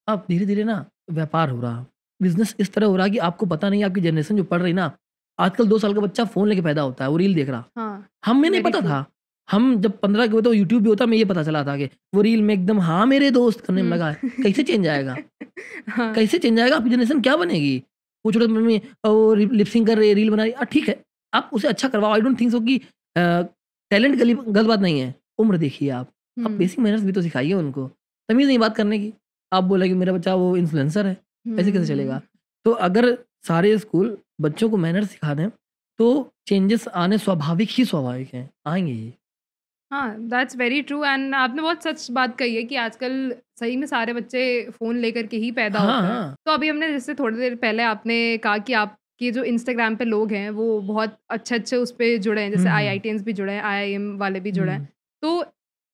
अब धीरे-धीरे ना व्यापार हो रहा, बिज़नेस इस तरह हो रहा कि आपको पता नहीं है, आपकी जनरेशन जो पढ़ रही ना, आजकल 2 साल का बच्चा फ़ोन लेके पैदा होता है, वो रील देख रहा। हाँ, हमें नहीं वेरी पता ट्रू। था। हम जब 15 के हुए तो यूट्यूब भी होता, हमें ये पता चला था कि वो रील में एकदम हाँ मेरे दोस्त करने में हुँ। लगा है। कैसे चेंज आएगा? हाँ। कैसे चेंज आएगा? आपकी जनरेशन क्या बनेगी? वो छोटे मम्मी वो लिप सिंक कर रही है, रील बना रही है, ठीक है, आप उसे अच्छा करवाओ। आई डोंट थिंक सो कि टैलेंट गलत बात नहीं है। उम्र देखिए आप। आप हुँ, बेसिक मैनर्स भी तो सिखाइए उनको। तमीज़ नहीं बात करने की। आप बोले कि मेरा बच्चा वो इन्फ्लुएंसर है, ऐसे कैसे चलेगा? हुँ। तो अगर सारे स्कूल बच्चों को मैनर्स सिखा दें, तो चेंजेस आने स्वाभाविक हैं, आएँगे ही। हाँ, दैट्स वेरी ट्रू एंड आपने बहुत सच बात कही है कि आजकल सही में सारे बच्चे फ़ोन लेकर के ही पैदा हाँ, होते हैं। हाँ। तो अभी हमने जैसे थोड़ी देर पहले आपने कहा कि आपके जो इंस्टाग्राम पे लोग हैं, वो बहुत अच्छे-अच्छे उस पे जुड़े हैं, जैसे हुँ, हुँ। आईआईटियंस भी जुड़े हैं, आईआईएम वाले भी जुड़े हैं। हुँ। तो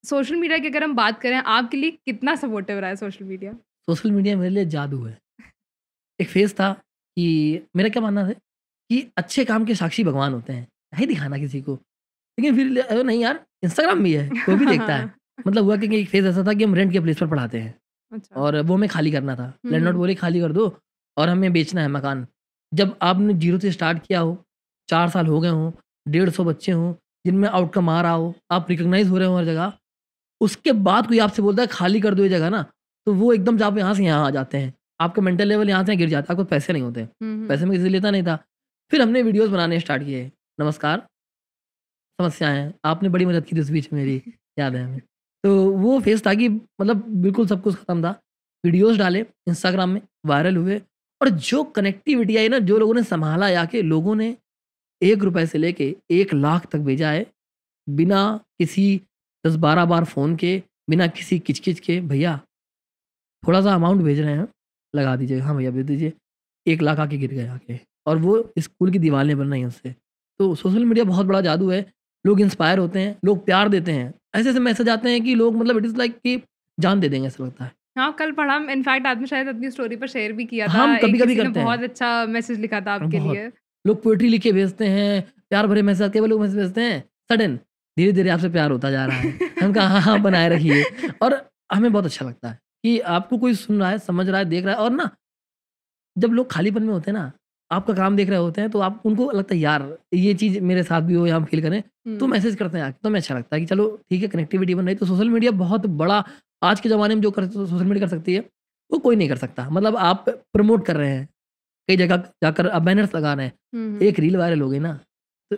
सोशल मीडिया की अगर हम बात करें, आपके लिए कितना सपोर्टिव रहा है सोशल मीडिया? सोशल मीडिया मेरे लिए जादू है। एक फ़ेज़ था कि मेरा क्या मानना है कि अच्छे काम के साक्षी भगवान होते हैं, नहीं दिखाना किसी को। लेकिन फिर नहीं यार, इंस्टाग्राम भी है, कोई भी देखता है। मतलब हुआ कि एक फ़ेज़ ऐसा था कि हम रेंट के प्लेस पर पढ़ाते हैं अच्छा। और वो हमें खाली करना था। हुँ, लैंडलॉर्ड हुँ। बोले खाली कर दो और हमें बेचना है मकान। जब आपने ज़ीरो से स्टार्ट किया हो, 4 साल हो गए हों, 150 बच्चे हों, जिनमें आउटकम आ रहा हो, आप रिकॉग्नाइज़ हो रहे हो हर जगह, उसके बाद कोई आपसे बोलता है खाली कर दो ये जगह ना, तो वो एकदम से आप यहाँ से यहाँ आ जाते हैं। आपका मेंटल लेवल यहाँ से गिर जाता है, आपके पास पैसे नहीं होते। हुँ, पैसे हुँ। मैं किसी से लेता नहीं था। फिर हमने वीडियोज़ बनाने स्टार्ट किए। नमस्कार, समस्याएँ हैं। आपने बड़ी मदद की थी उस बीच में मेरी, याद है हमें। तो वो फ़ेज़ था कि मतलब बिल्कुल सब कुछ खत्म था। वीडियोज़ डाले इंस्टाग्राम में, वायरल हुए और जो कनेक्टिविटी आई ना, जो लोगों ने संभाला या के लोगों ने 1 रुपए से लेके 1 लाख तक भेजा है, बिना किसी 10-12 बार फ़ोन के, बिना किसी किच-किच के, भैया थोड़ा-सा अमाउंट भेज रहे हैं, लगा दीजिए, हाँ भैया भेज दीजिए, 1 लाख आके गिर गए आके, और वो स्कूल की दीवारें बन रही हैं उससे। तो सोशल मीडिया बहुत बड़ा जादू है, लोग इंस्पायर होते हैं, लोग प्यार देते हैं, ऐसे-ऐसे मैसेज आते हैं कि लोग मतलब इट इज़ लाइक कि जान दे देंगे ऐसा लगता है। हाँ, कल पढ़ा इनफैक्ट आपने शायद अपनी स्टोरी पर शेयर भी किया था। हम एक कभी-कभी किसी ने करते हैं। बहुत अच्छा मैसेज लिखा था आपके बहुत। लिए। लोग पोएट्री लिख के भेजते हैं, प्यार भरे मैसेज केवल लोग मैसेज भेजते हैं, सडन धीरे-धीरे आपसे प्यार होता जा रहा है। हम कहा हाँ, हाँ, बनाए रखिए, और हमें बहुत अच्छा लगता है कि आपको कोई सुन रहा है, समझ रहा है, देख रहा है, और ना जब लोग खालीपन में होते हैं ना, आपका काम देख रहे होते हैं, तो आप उनको लगता है यार ये चीज़ मेरे साथ भी हो या हम फ़ील करें, तो हुँ। मैसेज करते हैं आके, तो हमें अच्छा लगता है कि चलो ठीक है, कनेक्टिविटी बन रही है। तो सोशल मीडिया बहुत बड़ा आज के ज़माने में जो सोशल मीडिया कर सकती है, वो कोई नहीं कर सकता। मतलब आप प्रमोट कर रहे हैं, कई जगह जाकर आप बैनर्स लगा रहे हैं, हुँ, हुँ। एक रील वायरल हो गई ना, तो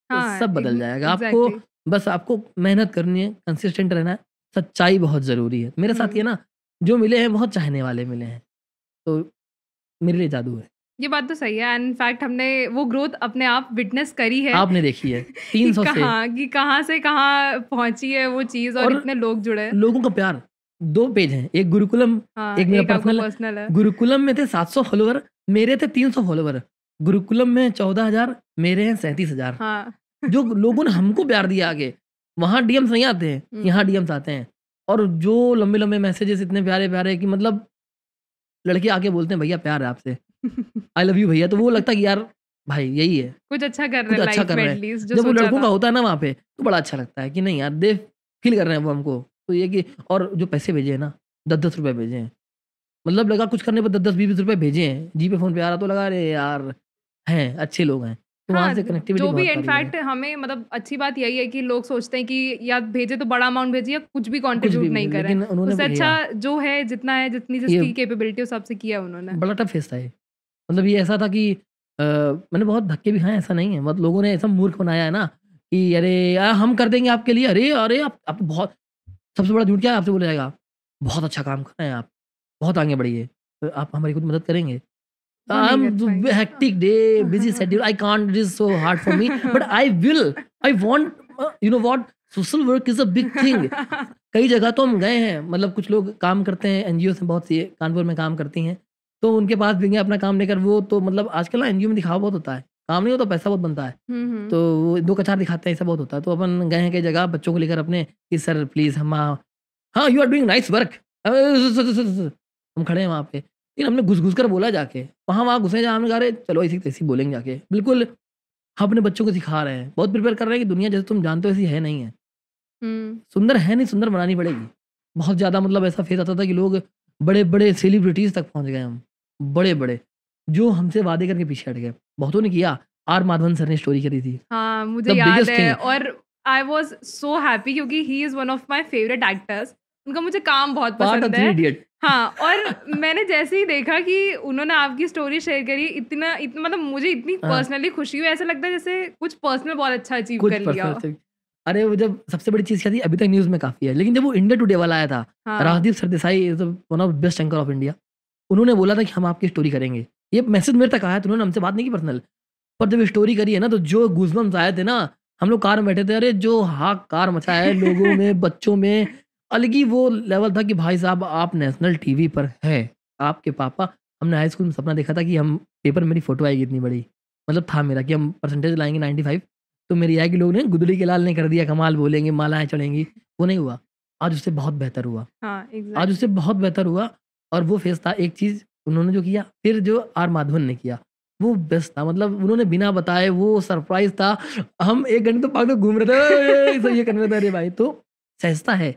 हाँ, सब बदल जाएगा। आपको एग्ज़ैक्टली। बस आपको मेहनत करनी है, कंसिस्टेंट रहना है, सच्चाई बहुत ज़रूरी है। मेरे साथ ये हुँ। ना, जो मिले हैं बहुत चाहने वाले मिले हैं, तो मेरे लिए जादू है। ये बात तो सही है, एंड इनफैक्ट हमने वो ग्रोथ अपने आप विटनेस करी है आपने देखी है कि 300 से, कहाँ से कहाँ पहुँची है वो चीज़, और और इतने लोग जुड़े हैं। लोगों का प्यार। 2 पेज हैं, एक गुरुकुलम, हाँ, एक मेरा एक आपका पर्सनल है। पर्सनल है। गुरुकुलम में थे 700 फॉलोवर, मेरे थे 300 फॉलोवर। गुरुकुलम में 14,000, मेरे हैं 37,000। हाँ। जो लोगों ने हमको प्यार दिया आगे, वहाँ डीएम्स नहीं आते हैं, यहाँ हुँ। डीएम्स आते हैं। और जो लंबे-लंबे मैसेजेस इतने प्यारे-प्यारे कि मतलब लड़के आके बोलते हैं भैया प्यार है आपसे, आई लव यू भैया, तो वो लगता है कि यार भाई यही है, कुछ अच्छा कर रहे कुछ हैं अच्छा लाइफ कर में रहे हैं। एटलीस्ट, जो जब वो सोचा लड़कों का था। होता है ना वहाँ पे, तो बड़ा अच्छा लगता है कि नहीं यार दे फ़ील कर रहे हैं वो हमको। तो ये कि और जो पैसे भेजे हैं ना, 10-10 रुपए भेजे हैं। मतलब लगा कुछ करने पर 10-10, 20-20 रुपए भेजे हैं। जी पे, फ़ोन पे आ रहा तो लगा अरे यार! हैं, अच्छे लोग हैं। तो वहाँ हाँ, से कनेक्टिविटी जो भी बहुत सारी है। इनफैक्ट हमें मतलब अच्छी बात यही है कि लोग सोचते हैं कि या भेजे तो बड़ा अमाउंट भेजिए या कुछ भी कुछ भी कंट्रीब्यूट नहीं भेजे, करें। लेकिन उन्होंने उससे वो किया। अच्छा जो है जितना है, जितनी ये जिसकी कैपेबिलिटी उस हिसाब से किया उन्होंने। बड़ा टफ फेस था ये। मतलब ये ऐसा था कि मैंने बहुत धक्के भी खाए हैं, ऐसा नहीं है। मतलब लोगों ने ऐसा मूर्ख बनाया है ना कि अरे यार हम कर देंगे आपके लिए, अरे, अरे आप तो बहुत, सबसे बड़ा झूठ क्या है आपसे बोला जाएगा? बहुत अच्छा काम कर रहे हैं आप, बहुत आगे बढ़िए, तो आप हमारी कुछ मदद करेंगे? वो नहीं कर I'm पाएँगे। hectic day, busy schedule. I can't. It is so hard for me. But I will. I want. You know what? Social work is a big thing. कई जगह तो हम गए हैं, मतलब कुछ लोग काम करते हैं एनजीओ से, बहुत सी कानपुर में काम करती हैं, तो उनके पास भी गए अपना काम लेकर। वो तो मतलब आजकल ना एनजीओ में दिखावा बहुत होता है, काम नहीं होता, पैसा बहुत बनता है, हुँ, हुँ। तो वो दो कचार दिखाते हैं, ऐसा बहुत होता है। तो अपन गए हैं कई जगह बच्चों को लेकर अपने कि सर प्लीज़ हम, हाँ you are doing nice work, हम खड़े हैं वहाँ पे, लेकिन हमने घुस-घुस कर बोला जाके, वहाँ घुसे जहाँ हमने कहा अरे चलो ऐसी तैसी बोलेंगे जाके। बिल्कुल हम अपने बच्चों को सिखा रहे हैं, बहुत प्रिपेयर कर रहे हैं कि दुनिया जैसे तुम जानते हो ऐसी है नहीं है। हुँ। सुंदर है नहीं, सुंदर बनानी पड़ेगी। बहुत ज़्यादा मतलब ऐसा फेज़ आता था कि लोग बड़े-बड़े सेलिब्रिटीज़ तक पहुँच गए हम, बड़े-बड़े, जो हमसे वादे करके पीछे हट गए। बहुतों ने किया, आर माधवन सर ने स्टोरी करी थी, हाँ, मुझे द याद बिगेस्ट है, थिंग। और आई वाज़ सो हैप्पी क्योंकि he is one of my favourite actors. उनका मुझे काम बहुत पार्ट ऑफ पसंद थ्री है। इडियट। हाँ, और मैंने जैसे ही देखा कि उन्होंने आपकी स्टोरी शेयर करी, इतना मतलब मुझे इतनी हाँ। पर्सनली खुशी हुई, ऐसा लगता है जैसे कुछ पर्सनल बहुत अच्छा अचीव कुछ कर लिया हो। पर्सनल। अरे वो जब सबसे बड़ी चीज़ क्या थी, अभी तक न्यूज़ में काफ़ी है, लेकिन जब वो इंडिया टुडे वाला आया था, हाँ। Rajdeep Sardesai is one of best anchor of India, उन्होंने बोला था कि हम आपकी स्टोरी करेंगे। ये मैसेज मेरे तक आया, तो उन्होंने हमसे बात नहीं की पर्सनल, पर जब स्टोरी करी है ना, तो जो गूज़बम्प्स आए थे ना, हम लोग कार में बैठे थे, अरे जो हाहाकार मचा है लोगों में, बच्चों में, अलग ही वो लेवल था कि भाई साहब आप नेशनल टीवी पर हैं, आपके पापा, हमने हाई स्कूल में सपना देखा था कि हम पेपर में मेरी फ़ोटो आएगी इतनी बड़ी, मतलब था मेरा कि हम परसेंटेज लाएँगे 95, तो मेरी आएगी, लोग ने गुदड़ी के लाल ने कर दिया, कमाल बोलेंगे, मालाएँ चढ़ेंगी, वो नहीं हुआ। आज उससे बहुत बेहतर हुआ, हाँ, आज एग्ज़ैक्टली। उससे बहुत बेहतर हुआ, और वो फ़ेज़ था, एक चीज़ उन्होंने जो किया, फिर जो आर माधवन ने किया, वो बेस्ट था। मतलब उन्होंने बिना बताए, वो सरप्राइज़ था, हम 1 घंटे तो पार्क में घूम रहे थे, सब ये कर रहे थे, अरे भाई, तो सहजता है,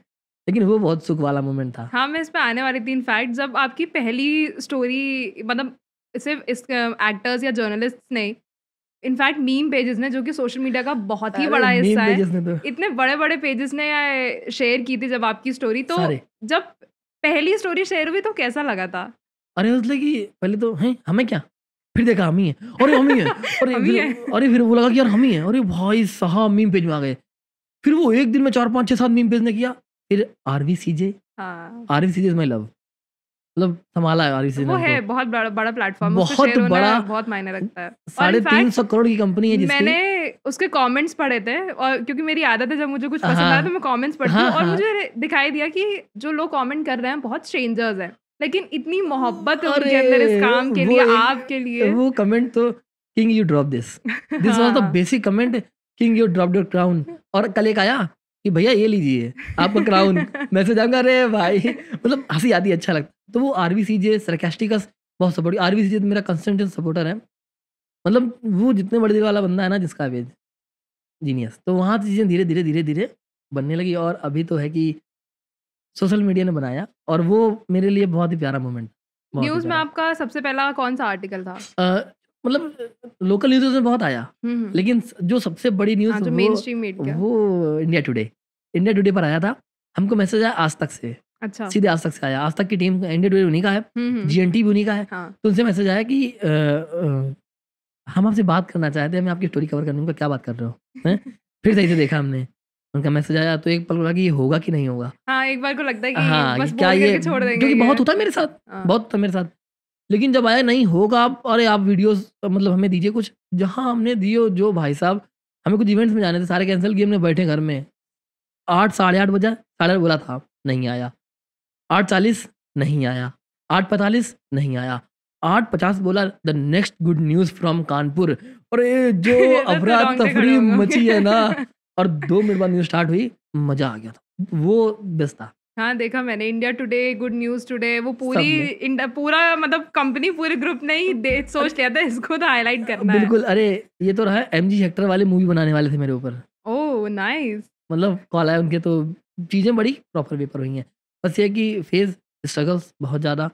लेकिन वो बहुत सुख वाला मोमेंट था। हाँ, मैं इस पे आने वाली थी इनफैक्ट, जब आपकी पहली स्टोरी मतलब सिर्फ़ इस एक्टर्स या जर्नलिस्ट्स नहीं, इनफैक्ट मीम पेजेस ने, जो कि सोशल मीडिया का बहुत ही अरे बड़ा हिस्सा मीम है, पेजेस ने तो इतने बड़े-बड़े पेजेस ने शेयर की थी जब आपकी स्टोरी, तो सारे, जब पहली स्टोरी शेयर हुई तो कैसा लगा था? अरे मतलब कि पहले तो हैं, हमें क्या? फिर देखा हम ही हैं, अरे हम ही हैं, अरे हम ही हैं। फिर वो लगा कि यार हम ही हैं, अरे भाई साहब मीम पेज में आ गए। फिर वो एक दिन में 4, 5, 6, 7 मीम पेज ने किया, फिर आरवी सीजे, हाँ। RV CJ is my love. मतलब संभाला है आरबीसी वो ने है उनको। बहुत बड़ा प्लेटफॉर्म, उसको बहुत शेयर होना बड़ा बहुत मायने रखता है। और साढ़े इनफैक्ट 300 करोड़ की कंपनी है जिसकी। मैंने उसके कमेंट्स पढ़े थे, और क्योंकि मेरी आदत है जब मुझे कुछ पसंद आया तो हाँ मैं कमेंट्स पढ़ती हाँ हूँ, और हाँ। मुझे दिखाई दिया कि जो लोग कमेंट कर रहे हैं बहुत स्ट्रेंजर्स हैं, लेकिन इतनी मोहब्बत है उनके अंदर इस काम के वो लिए, एक आपके लिए। वो कमेंट तो, king you drop this was the हाँ। Basic comment, king you drop your crown. और कल एक आया कि भैया ये लीजिए आपका क्राउन। मैसेज आऊंगा, अरे भाई मतलब हंसी आती है, अच्छा लगता है। तो वो आरबीसीजे सरकास्टिकस बहुत सपोर्ट, आरबीसीजे मेरा कंस्टेंट सपोर्टर है। मतलब वो जितने बड़े दिल वाला बंदा है ना जिसका वेज जीनियस, तो वहाँ से चीज़ें धीरे धीरे धीरे धीरे बनने लगी। और अभी तो है कि सोशल मीडिया ने बनाया, और वो मेरे लिए बहुत ही प्यारा मोमेंट, बहुत ही न्यूज़ में प्यारा। आपका सबसे पहला कौन सा आर्टिकल था? मतलब लोकल न्यूज़ में बहुत आया, हम्म। लेकिन जो सबसे बड़ी न्यूज़ हाँ, जो मेन स्ट्रीम मीडिया। वो इंडिया टुडे पर आया था। हमको मैसेज आया आज तक से, अच्छा। सीधे आज तक से आया। आज तक की टीम इंडिया टुडे उन्हीं का है, जीएनटी भी उन्हीं का है। हाँ। तो उनसे मैसेज आया कि हम आपसे बात करना चाहते हैं, हमें आपकी स्टोरी कवर करने को, क्या बात कर रहे हो हैं? फिर सही से देखा हमने, उनका मैसेज आया तो एक पल लगा कि ये होगा कि नहीं होगा। हाँ, एक बार को लगता है कि हाँ बस कि क्या बोल ये, करके छोड़ देंगे क्योंकि ये। बहुत होता है मेरे साथ, हाँ। बहुत होता है मेरे साथ। लेकिन जब आया नहीं होगा, आप अरे आप वीडियोस मतलब हमें दीजिए कुछ, जहाँ हमने दिए जो भाई साहब, हमें कुछ इवेंट्स में जाने थे, सारे कैंसिल किए हमने, बैठे घर में 8 साढ़े 8 बजा, 8:30 बोला था नहीं आया, 8:40 नहीं आया, 8:45 नहीं आया, 8:50 बोला the next good news from Kanpur. अरे जो ये तो अफरा रोंगटे खड़े तफरी हो गए मची है ना, होंगे। और 2 मिनट बाद न्यूज़ स्टार्ट हुई, मजा आ गया था, वो बेस्ट था हाँ, देखा मैंने India today, good news today, वो सब पूरी में। पूरा मतलब कंपनी, पूरे ग्रुप ने ही सोच लिया था इसको तो हाईलाइट करना है। बिल्कुल, अरे ये तो रहा एमजी हेक्टर वाले मूवी बनाने वाले थे मेरे ऊपर, ओह नाइस। मतलब कॉल आया उनके, तो चीज़ें बड़ी प्रॉपर पेपर हुई हैं। बस ये है कि फेज़ स्ट्रगल्स बहुत ज़्यादा,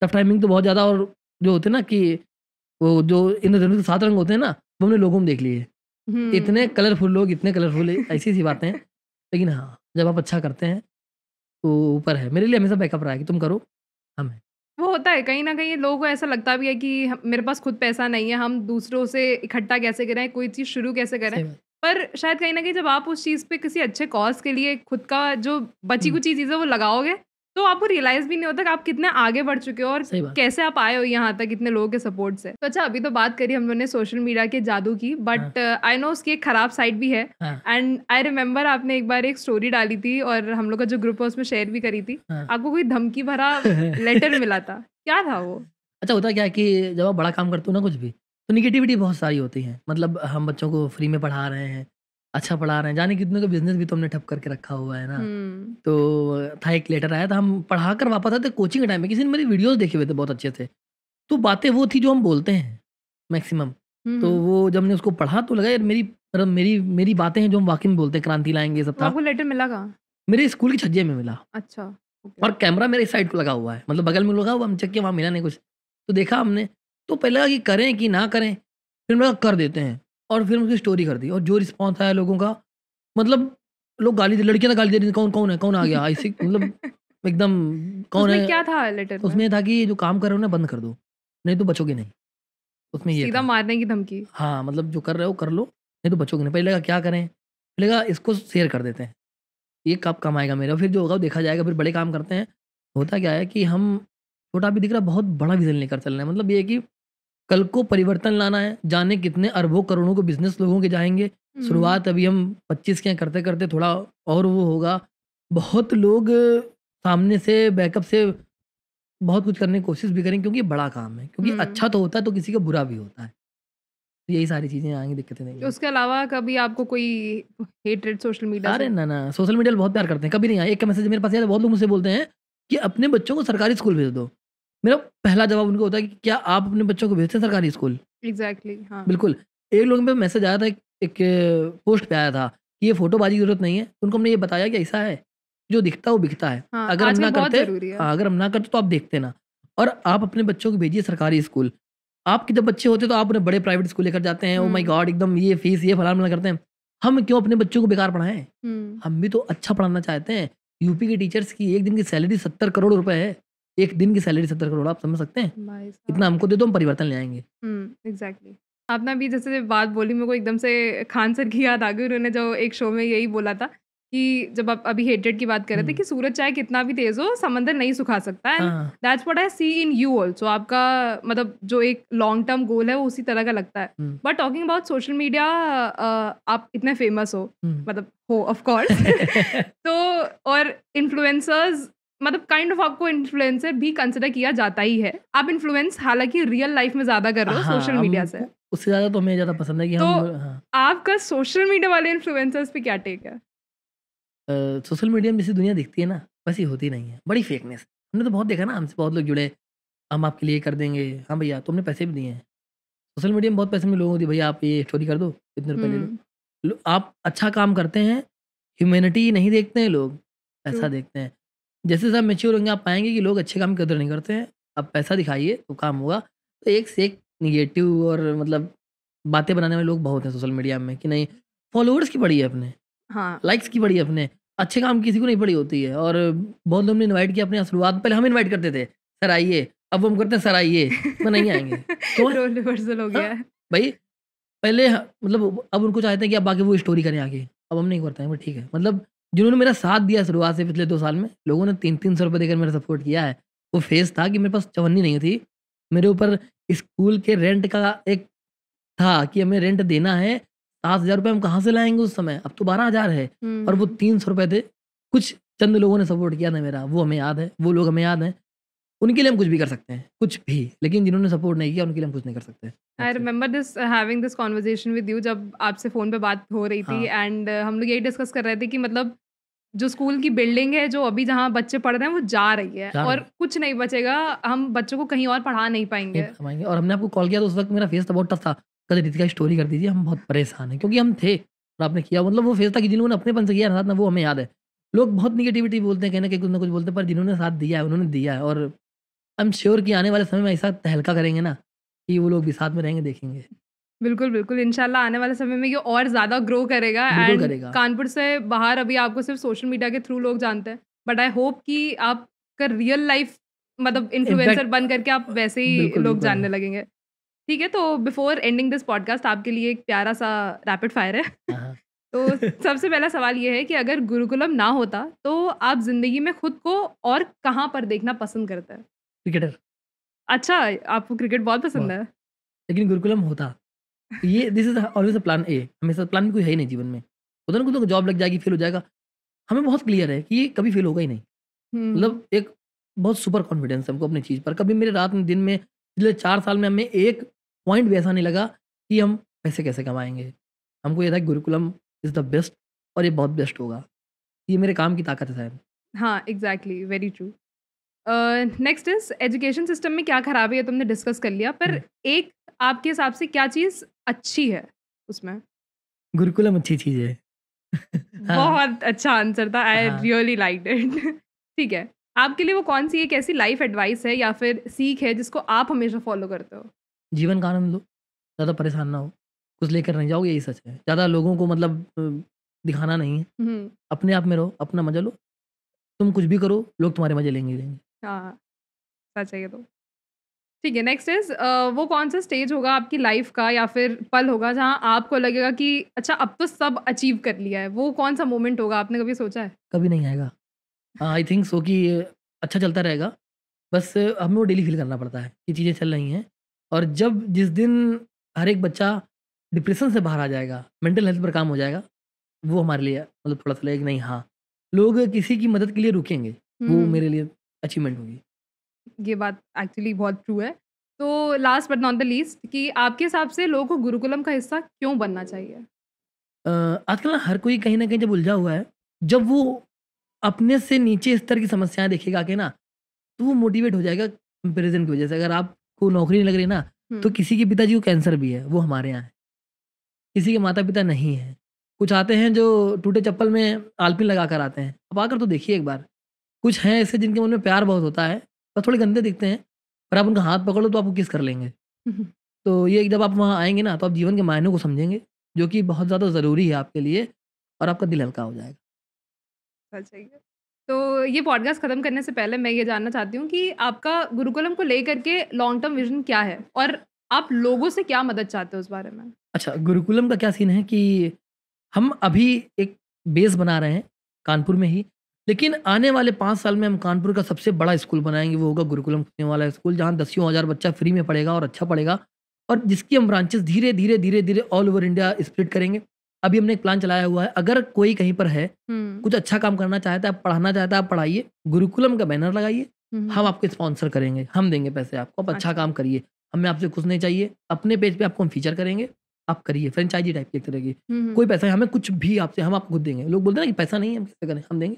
टफ टाइमिंग तो बहुत ज़्यादा, और जो होते हैं ना कि वो जो इंद्रधनुष के 7 रंग होते हैं ना, वो हमने लोगों में देख लिए। इतने कलरफुल लोग, इतने कलरफुल ऐसी-ऐसी बातें हैं। लेकिन हाँ, जब आप अच्छा करते हैं, तो ऊपर है। मेरे लिए हमेशा बैकअप रहा है कि तुम करो, हम हैं। वो होता है कहीं न कहीं, लोगों को ऐसा लगता भी है कि मेरे पास खुद पैसा नहीं है, हम दूसरों से इकट्ठा कैसे करें, कोई चीज़ शुरू कैसे करें। सही बात। पर शायद कहीं न कहीं जब आप उस चीज़ पे किसी अच्छे कॉज़ के लिए खुद का जो हुँ, बची-कुची चीज़ें वो लगाओगे, तो आपको रियलाइज़ भी नहीं होता कि आप कितने आगे बढ़ चुके हो, और सही बात। कैसे आप आए हो यहाँ तक इतने लोगों के सपोर्ट से। तो अच्छा, अभी तो बात करी हम लोगों ने सोशल मीडिया के जादू की, हाँ, बट आई नो उसकी एक खराब साइड भी है। हाँ, एंड आई रिमेंबर आपने एक बार एक स्टोरी डाली थी, और हम लोग का जो ग्रुप है उसमें शेयर भी करी थी। हाँ। आपको कोई धमकी भरा लेटर मिला था, क्या था वो? अच्छा, होता क्या है कि जब आप बड़ा काम करते हो ना कुछ भी, तो नेगेटिविटी बहुत सारी होती है। मतलब हम बच्चों को फ्री में पढ़ा रहे हैं, अच्छा पढ़ा रहे हैं, जाने कितने का बिज़नेस भी तो हमने ठप करके रखा हुआ है ना। हुँ। तो था एक लेटर आया था, हम पढ़ा कर वापस आए थे कोचिंग के टाइम में, किसी ने मेरी वीडियोज़ देखे हुए थे बहुत अच्छे से। तो बातें वो थी जो हम बोलते हैं मैक्सिमम। हुँ, तो हुँ। वो जब हमने उसको पढ़ा तो लगा यार मेरी मतलब मेरी मेरी बातें हैं जो हम वाक़ई में बोलते हैं, क्रांति लाएँगे, ये सब तो था। आपको लेटर मिला कहाँ? मेरे स्कूल की छज्जे में मिला, अच्छा, ओके। और कैमरा मेरे इस साइड को लगा हुआ है, मतलब बगल में लगा हुआ, हम चेक किया वहाँ मिला नहीं कुछ। तो देखा हमने, तो पहले लगा कि करें कि ना करें, फिर हमने कहा कर देते हैं, और फिर उसकी स्टोरी कर दी, और जो रिस्पॉन्स आया लोगों का, मतलब लोग गाली दे, लड़कियाँ तो गाली दे रही थी, कौन कौन है? कौन आ गया? ऐसे मतलब एकदम तो कौन उसमें क्या है? था लेटर उसमें में? ये था कि ये जो काम कर रहे हो ना बंद कर दो, नहीं तो बचोगे नहीं। उसमें ये सीधा था। मारने की धमकी? हाँ, मतलब जो कर रहे हो कर लो, नहीं तो बचोगे नहीं। पहले लगा क्या करें? फिर लगा इसको शेयर कर देते हैं, ये कब काम आएगा मेरा, फिर जो होगा वो देखा जाएगा, फिर बड़े काम करते हैं। होता क्या है कि हम, छोटा भी दिख रहा है, बहुत बड़ा विज़न लेकर चल रहे हैं। मतलब ये है कि कल को परिवर्तन लाना है, जाने कितने अरबों करोड़ों के बिज़नेस लोगों के जाएँगे। हुँ। शुरुआत अभी हम 25 के हैं, करते-करते थोड़ा और वो होगा। बहुत लोग सामने से बैकअप से बहुत कुछ करने की कोशिश भी करेंगे, क्योंकि ये बड़ा काम है, क्योंकि हुँ। अच्छा तो होता है तो किसी का बुरा भी होता है। तो यही सारी चीज़ें आएँगी, दिक्कतें देंगी। उसके अलावा कभी आपको कोई हेटेड सोशल मीडिया अरे से? ना, ना, सोशल मीडिया पे बहुत प्यार करते हैं, कभी नहीं आया। एक का मैसेज मेरे पास आया था, बहुत लोग मुझसे बोलते हैं कि अपने बच्चों को सरकारी स्कूल भेज दो। मेरा पहला जवाब उनको होता है कि क्या आप अपने बच्चों को भेजते हैं सरकारी स्कूल? एग्ज़ैक्टली, हाँ। बिल्कुल। एक लोगों पे मैसेज आया था, एक पोस्ट पे आया था कि ये फ़ोटोबाज़ी की ज़रूरत नहीं है। उनको हमने ये बताया कि ऐसा है, जो दिखता है वो बिकता है। हाँ, अगर हम आजकल ना बहुत करते, ज़रूरी है। हाँ, अगर हम ना करते तो आप देखते ना। और आप अपने बच्चों को भेजिए सरकारी स्कूल। आपके जब बच्चे होते हैं तो आप उन्हें बड़े प्राइवेट स्कूल लेकर जाते हैं, ओह माय हुँ। गॉड! एकदम ये फीस, ये फलाना-वलाना करते हैं। हम क्यों अपने बच्चों को बेकार पढ़ाएँ? हुँ। हम भी तो अच्छा पढ़ाना चाहते हैं। यूपी के टीचर्स की 1 दिन की सैलरी 70 करोड़ रुपए है। 1 दिन की सैलरी 70 करोड़, आप समझ सकते हैं? भाई साहब। इतना हमको दे दो, हम परिवर्तन ले आएँगे। एग्ज़ैक्टली। आपने अभी जैसे बात बोली, मेरे को एकदम से खान सर की याद आ गई, उन्होंने जो एक शो में यही बोला था कि जब आप अभी हेटेड की बात कर रहे थे कि सूरज चाहे कितना भी तेज हो समंदर नहीं सुखा सकता, एंड हाँ that's what I see in you also. आपका मतलब जो एक लॉन्ग टर्म गोल है वो उसी तरह का लगता है। Hmm, but talking about social media, आप इतने फेमस हो, हम्म। मतलब हो ऑफ कोर्स तो और इन्फ्लुएंसर्स, मतलब काइंड ऑफ आपको इन्फ्लुएंसर भी कंसिडर किया जाता ही है। आप इन्फ्लुएंस हालांकि रियल लाइफ में ज्यादा कर रहे हो सोशल हाँ, मीडिया से, उससे ज्यादा तो हमें ज्यादा पसंद है कि तो हम हाँ आपका सोशल मीडिया वाले इन्फ्लुएंसर्स पे क्या टेक है? सोशल मीडिया में जैसी दुनिया दिखती है ना वैसी होती नहीं है, बड़ी फेकनेस। हमने तो बहुत देखा ना, हमसे बहुत लोग जुड़े, हम आपके लिए कर देंगे, हाँ भैया तुमने पैसे भी दिए हैं। सोशल मीडिया में बहुत पैसे में लोगों को दिए, भैया आप ये स्टोरी कर दो, इतने रुपए ले लो। हम्म, आप अच्छा काम करते हैं, ह्यूमैनिटी नहीं देखते हैं लोग, ट्रू। पैसा देखते हैं। जैसे जैसे आप मैच्योर होंगे आप पाएंगे कि लोग अच्छे काम की कदर नहीं करते हैं। अब पैसा दिखाइए तो काम होगा। तो एक से एक निगेटिव और मतलब बातें बनाने वाले लोग बहुत हैं सोशल मीडिया में कि नहीं, फॉलोअर्स की पड़ी है अपने, हाँ, लाइक्स की पड़ी है अपने, अच्छे काम किसी को नहीं पड़ी होती है। और बहुत लोग ने इनवाइट किया अपने शुरुआत, पहले हम इनवाइट करते थे सर आइए, अब हम करते हैं सर आइए, तो नहीं आएंगे। क्यों है? रोल रिवर्सल हो गया हाँ, है। भाई पहले मतलब अब उनको चाहते हैं कि अब आगे वो स्टोरी करें आगे, अब हम नहीं करते हैं, बट ठीक है। मतलब जिन्होंने मेरा साथ दिया शुरुआत से पिछले 2 साल में, लोगों ने 300-300 रुपए देकर मेरा सपोर्ट किया है। वो फेज़ था कि मेरे पास चवन्नी नहीं थी, मेरे ऊपर स्कूल के रेंट का एक था कि हमें रेंट देना है, 7,000 रुपए हम कहाँ से लाएँगे उस समय, अब तो 12,000 है और वो हम्म, 300 रुपए थे। कुछ चंद लोगों ने सपोर्ट किया था मेरा, वो हमें याद है, वो लोग हमें याद हैं। उनके लिए हम कुछ भी कर सकते हैं, कुछ भी, लेकिन जिन्होंने सपोर्ट नहीं किया उनके लिए हम कुछ नहीं कर सकते। I that's it. Remember this having this conversation with you, जब आपसे फ़ोन पे बात हो रही थी, हाँ, एंड हम लोग यही डिस्कस कर रहे थे कि मतलब जो स्कूल की बिल्डिंग है, जो अभी जहाँ बच्चे पढ़ रहे हैं, वो जा रही है जा रही और है। कुछ नहीं बचेगा। हम बच्चों को कहीं और पढ़ा नहीं नहीं पाएँगे। बता पाएँगे और हमने आपको कॉल किया तो उस वक़्त मेरा फेस तो बहुत टफ था। कल रितिका स्टोरी कर दीजिए, हम बहुत परेशान हैं क्योंकि हम थे और आपने किया, मतलब वो फेस था कि जिन लोगों ने अपनेपन से किया ना साथ ना, वो हमें याद है। लोग बहुत नेगेटिविटी बोलते हैं, कहीं न कहीं कुछ ना कुछ बोलते हैं, पर जिन्होंने साथ दिया है उन्होंने दिया है। और आई एम श्योर कि आने वाले समय में ऐसा तहलका करेंगे ना कि वो लोग भी साथ में रहेंगे, देखेंगे। बिल्कुल, बिल्कुल, इंशाल्लाह आने वाले समय में ये और ज़्यादा ग्रो करेगा, बिल्कुल एंड करेगा। कानपुर से बाहर अभी आपको सिर्फ़ सोशल मीडिया के थ्रू लोग जानते हैं। बट आई होप कि आपका रियल लाइफ मतलब इन्फ्लुएंसर इम्पैक्ट बन करके आप वैसे ही बिल्कुल, लोग बिल्कुल। जानने लगेंगे। ठीक है, तो बिफोर एंडिंग दिस पॉडकास्ट आपके लिए एक प्यारा-सा रैपिड फायर है। हाँ, हाँ। तो सबसे पहला सवाल ये है कि अगर गुरुकुलम ना होता, तो आप ज़िंदगी में खुद को और कहाँ पर देखना पसंद करते हैं? क्रिकेटर अच्छा, आपको क्रिकेट बहुत पसंद बहुत, है? लेकिन गुरुकुलम होता, ये this is always a plan A, हमेशा प्लान भी कोई है ही नहीं जीवन में। होता है ना, कुछ लोग जॉब लग जाएगी, फेल हो जाएगा, हमें बहुत क्लियर है कि ये कभी फेल होगा ही नहीं। हुँ, मतलब एक बहुत सुपर कॉन्फिडेंस है हमको अपनी चीज़ पर। कभी मेरे रात में दिन में पिछले 4 साल में हमें एक पॉइंट भी ऐसा नहीं लगा कि हम पैसे कैसे कमाएँगे। हमको ये था कि गुरुकुलम इज़ द बेस्ट और ये बहुत बेस्ट होगा। ये मेरे काम की ताकत है शायद। हाँ, exactly, very true. Next is education system में क्या खराबी है तुमने डिस्कस कर लिया, पर हुँ, एक आपके हिसाब से क्या चीज़ अच्छी है उसमें? गुरुकुलम अच्छी चीज़ है। हाँ, बहुत अच्छा आंसर था, आई हाँ। Really liked it. ठीक है, आपके लिए वो कौन-सी एक ऐसी लाइफ एडवाइस है या फिर सीख है जिसको आप हमेशा फॉलो करते हो? जीवन का आनंद लो, ज़्यादा परेशान ना हो, कुछ लेकर नहीं जाओ, यही सच है। ज़्यादा लोगों को मतलब दिखाना नहीं है, हुँ, अपने आप में रहो, अपना मज़ा लो। तुम कुछ भी करो, लोग तुम्हारे मज़े लेंगे ही लेंगे। हाँ, सच है ये तो। ठीक है, नेक्स्ट इज़ वो कौन-सा स्टेज होगा आपकी लाइफ का या फिर पल होगा जहाँ आपको लगेगा कि अच्छा अब तो सब अचीव कर लिया है, वो कौन-सा मोमेंट होगा, आपने कभी सोचा है? कभी नहीं आएगा। आई थिंक सो कि अच्छा चलता रहेगा, बस हमें वो डेली फ़ील करना पड़ता है कि चीज़ें चल रही हैं। और जब जिस दिन हर एक बच्चा डिप्रेशन से बाहर आ जाएगा, मेंटल हेल्थ पर काम हो जाएगा, वो हमारे लिए मतलब थोड़ा-सा लगेगा कि नहीं हाँ, लोग किसी की मदद के लिए रुकेंगे, वो हुँ। मेरे लिए अचीवमेंट होगी। ये बात एक्चुअली बहुत ट्रू है। तो last but not the least कि आपके हिसाब से लोगों को गुरुकुलम का हिस्सा क्यों बनना चाहिए? अ, आजकल ना हर कोई कहीं न कहीं जब उलझा हुआ है, जब वो अपने से नीचे स्तर की समस्याएँ देखेगा आके ना, तो वो मोटिवेट हो जाएगा कंपैरिज़न की वजह से। अगर आपको नौकरी नहीं लग रही ना, तो हुँ, किसी के पिताजी को कैंसर भी है, वो हमारे यहाँ है। किसी के माता-पिता नहीं हैं। कुछ आते हैं जो टूटे चप्पल में आलपीन लगा कर आते हैं। आप आकर तो देखिए एक बार। कुछ हैं ऐसे जिनके मन में प्यार बहुत होता है, पर थोड़े गंदे दिखते हैं, पर आप उनका हाथ पकड़ लो तो आपको किस कर लेंगे। तो ये जब आप वहाँ आएँगे ना, तो आप जीवन के मायनों को समझेंगे, जो कि बहुत ज़्यादा ज़रूरी है आपके लिए और आपका दिल हल्का हो जाएगा। सच है ये। तो ये पॉडकास्ट खत्म करने से पहले मैं ये जानना चाहती हूँ कि आपका गुरुकुलम को लेकर के लॉन्ग टर्म विज़न क्या है? और आप लोगों से क्या मदद चाहते हो उस बारे में? अच्छा, गुरुकुलम का क्या सीन है कि हम अभी एक बेस बना रहे हैं कानपुर में ही। लेकिन आने वाले 5 साल में हम कानपुर का सबसे बड़ा स्कूल बनाएँगे, वो होगा गुरुकुलम खुशनीवाला स्कूल, जहाँ दसियों हज़ार बच्चा फ्री में पढ़ेगा और अच्छा पढ़ेगा, और जिसकी हम ब्रांचेस धीरे-धीरे ऑल ओवर इंडिया स्प्रेड करेंगे। अभी हमने एक प्लान चलाया हुआ है, अगर कोई कहीं पर है, कुछ अच्छा काम करना चाहता है, पढ़ाना चाहता है, आप पढ़ाइए, गुरुकुलम का बैनर लगाइए, हम आपको स्पॉन्सर करेंगे, हम देंगे पैसे आपको, आप अच्छा अच्छा। काम करिए, हमें आपसे कुछ नहीं चाहिए, अपने पेज पे आपको हम फीचर करेंगे, आप करिए, फ्रेंचाइजी टाइप की एक तरह की। कोई पैसा हमें कुछ भी आपसे, हम आपको खुद देंगे। लोग बोलते हैं ना कि पैसा नहीं है, हम कैसे करें, हम देंगे,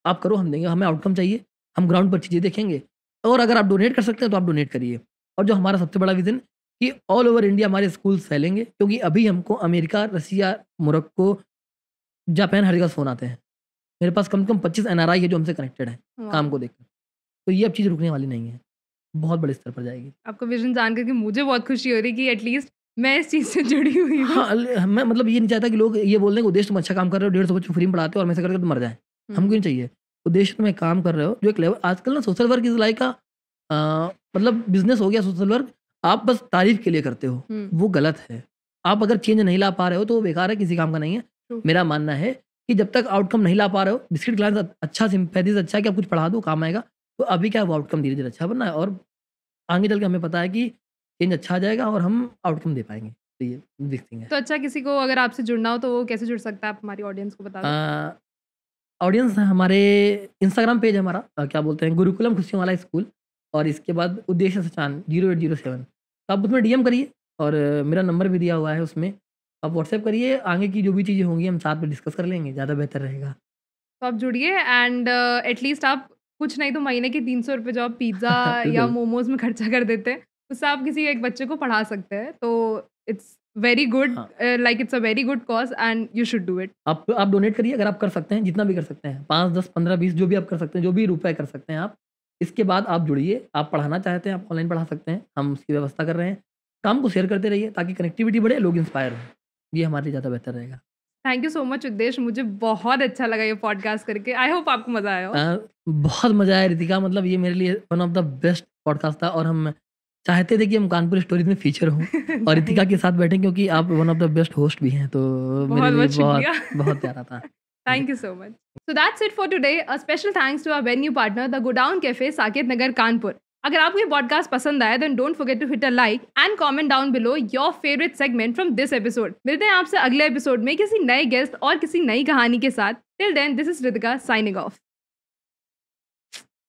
आप करो, हम देंगे, हमें आउटकम चाहिए, हम ग्राउंड पर चीज़ें देखेंगे, और अगर आप डोनेट कर सकते हैं तो आप डोनेट करिए। और जो हमारा सबसे बड़ा विज़न कि ऑल ओवर इंडिया हमारे स्कूल्स फैलेंगे, क्योंकि अभी हमको अमेरिका, रसिया, मोरक्को, जापान हर जगह से फ़ोन आते हैं। मेरे पास कम से कम 25 एनआरआई है जो हमसे कनेक्टेड हैं काम को देखकर। तो ये अब चीज़ रुकने वाली नहीं है, बहुत बड़े स्तर पर जाएगी। आपका विजन जान करके मुझे बहुत खुशी हो रही है कि एटलीस्ट मैं इस चीज़ से जुड़ी हुई हूँ। हाँ, मैं मतलब ये नहीं चाहता कि लोग ये बोल दें कि उद्देश्य तुम अच्छा काम कर रहे हो, 150 बच्चों को फ्री में पढ़ाते हो और मैं ऐसे करके तुम मर जाएँ। हमको नहीं चाहिए। उद्देश्य तुम एक काम कर रहे हो जो एक लेवल, आजकल ना सोशल वर्क इज़ लाइक मतलब बिज़नेस हो गया सोशल वर्क, आप बस तारीफ़ के लिए करते हो, वो गलत है। आप अगर चेंज नहीं ला पा रहे हो तो वो बेकार है, किसी काम का नहीं है। True. मेरा मानना है कि जब तक आउटकम नहीं ला पा रहे हो, बिस्किट खिलाने से अच्छा, सिंपैथी से अच्छा है कि आप कुछ पढ़ा दो, काम आएगा। तो अभी क्या है, वो आउटकम धीरे-धीरे अच्छा बनना है, और आगे चल के हमें पता है कि चेंज अच्छा आ जाएगा और हम आउटकम दे पाएँगे। तो ये बिग थिंग है। तो अच्छा, किसी को अगर आपसे जुड़ना हो तो वो कैसे जुड़ सकता है? आप हमारी ऑडियंस को बता दो। ऑडियंस हमारे इंस्टाग्राम पेज है हमारा, क्या बोलते हैं, गुरुकुलम खुशनीवाला स्कूल, और इसके बाद उद्देश्य सचान 0807, तो आप उसमें डीएम करिए, और मेरा नंबर भी दिया हुआ है उसमें, आप व्हाट्सएप करिए, आगे की जो भी चीज़ें होंगी हम साथ में डिस्कस कर लेंगे, ज़्यादा बेहतर रहेगा। तो आप जुड़िए एंड एटलीस्ट आप कुछ नहीं तो महीने के 300 रुपए जो आप पिज़्ज़ा या बिल्कुल। मोमोज़ में खर्चा कर देते हैं, उससे आप किसी एक बच्चे को पढ़ा सकते हैं। तो इट्स वेरी गुड, हाँ, like it's a very good cause and you should do it. आप डोनेट करिए अगर आप कर सकते हैं, जितना भी कर सकते हैं, 5, 10, 15, 20 जो भी आप कर सकते हैं, जो भी रुपए कर सकते हैं आप। इसके बाद आप जुड़िए, आप पढ़ाना चाहते हैं, आप ऑनलाइन पढ़ा सकते हैं, हम उसकी व्यवस्था कर रहे हैं। काम को शेयर करते रहिए ताकि कनेक्टिविटी बढ़े, लोग इंस्पायर हों। ये हमारे लिए ज़्यादा बेहतर रहेगा। थैंक यू सो मच उद्देश, मुझे बहुत अच्छा लगा ये पॉडकास्ट करके। आई होप आपको मज़ा आया हो। बहुत मज़ा आया रितिका, मतलब ये मेरे लिए one of the best podcast था, और हम चाहते थे कि हम कानपुर स्टोरीज में फीचर हों और रितिका के साथ बैठें, क्योंकि आप one of the best host भी हैं, तो मेरे लिए बहुत-बहुत बहुत शुक्रिया। बहुत प्यारा था। Thank you so much. So that's it for today. A special thanks to our venue partner, the Godown Cafe, Saket Nagar, Kanpur. अगर आपको ये पॉडकास्ट पसंद आया then don't forget to hit a like and comment down below your favorite segment from this episode. मिलते हैं आपसे अगले episode में किसी नए गेस्ट और किसी नई कहानी के साथ. Till then, this is Ritika signing off.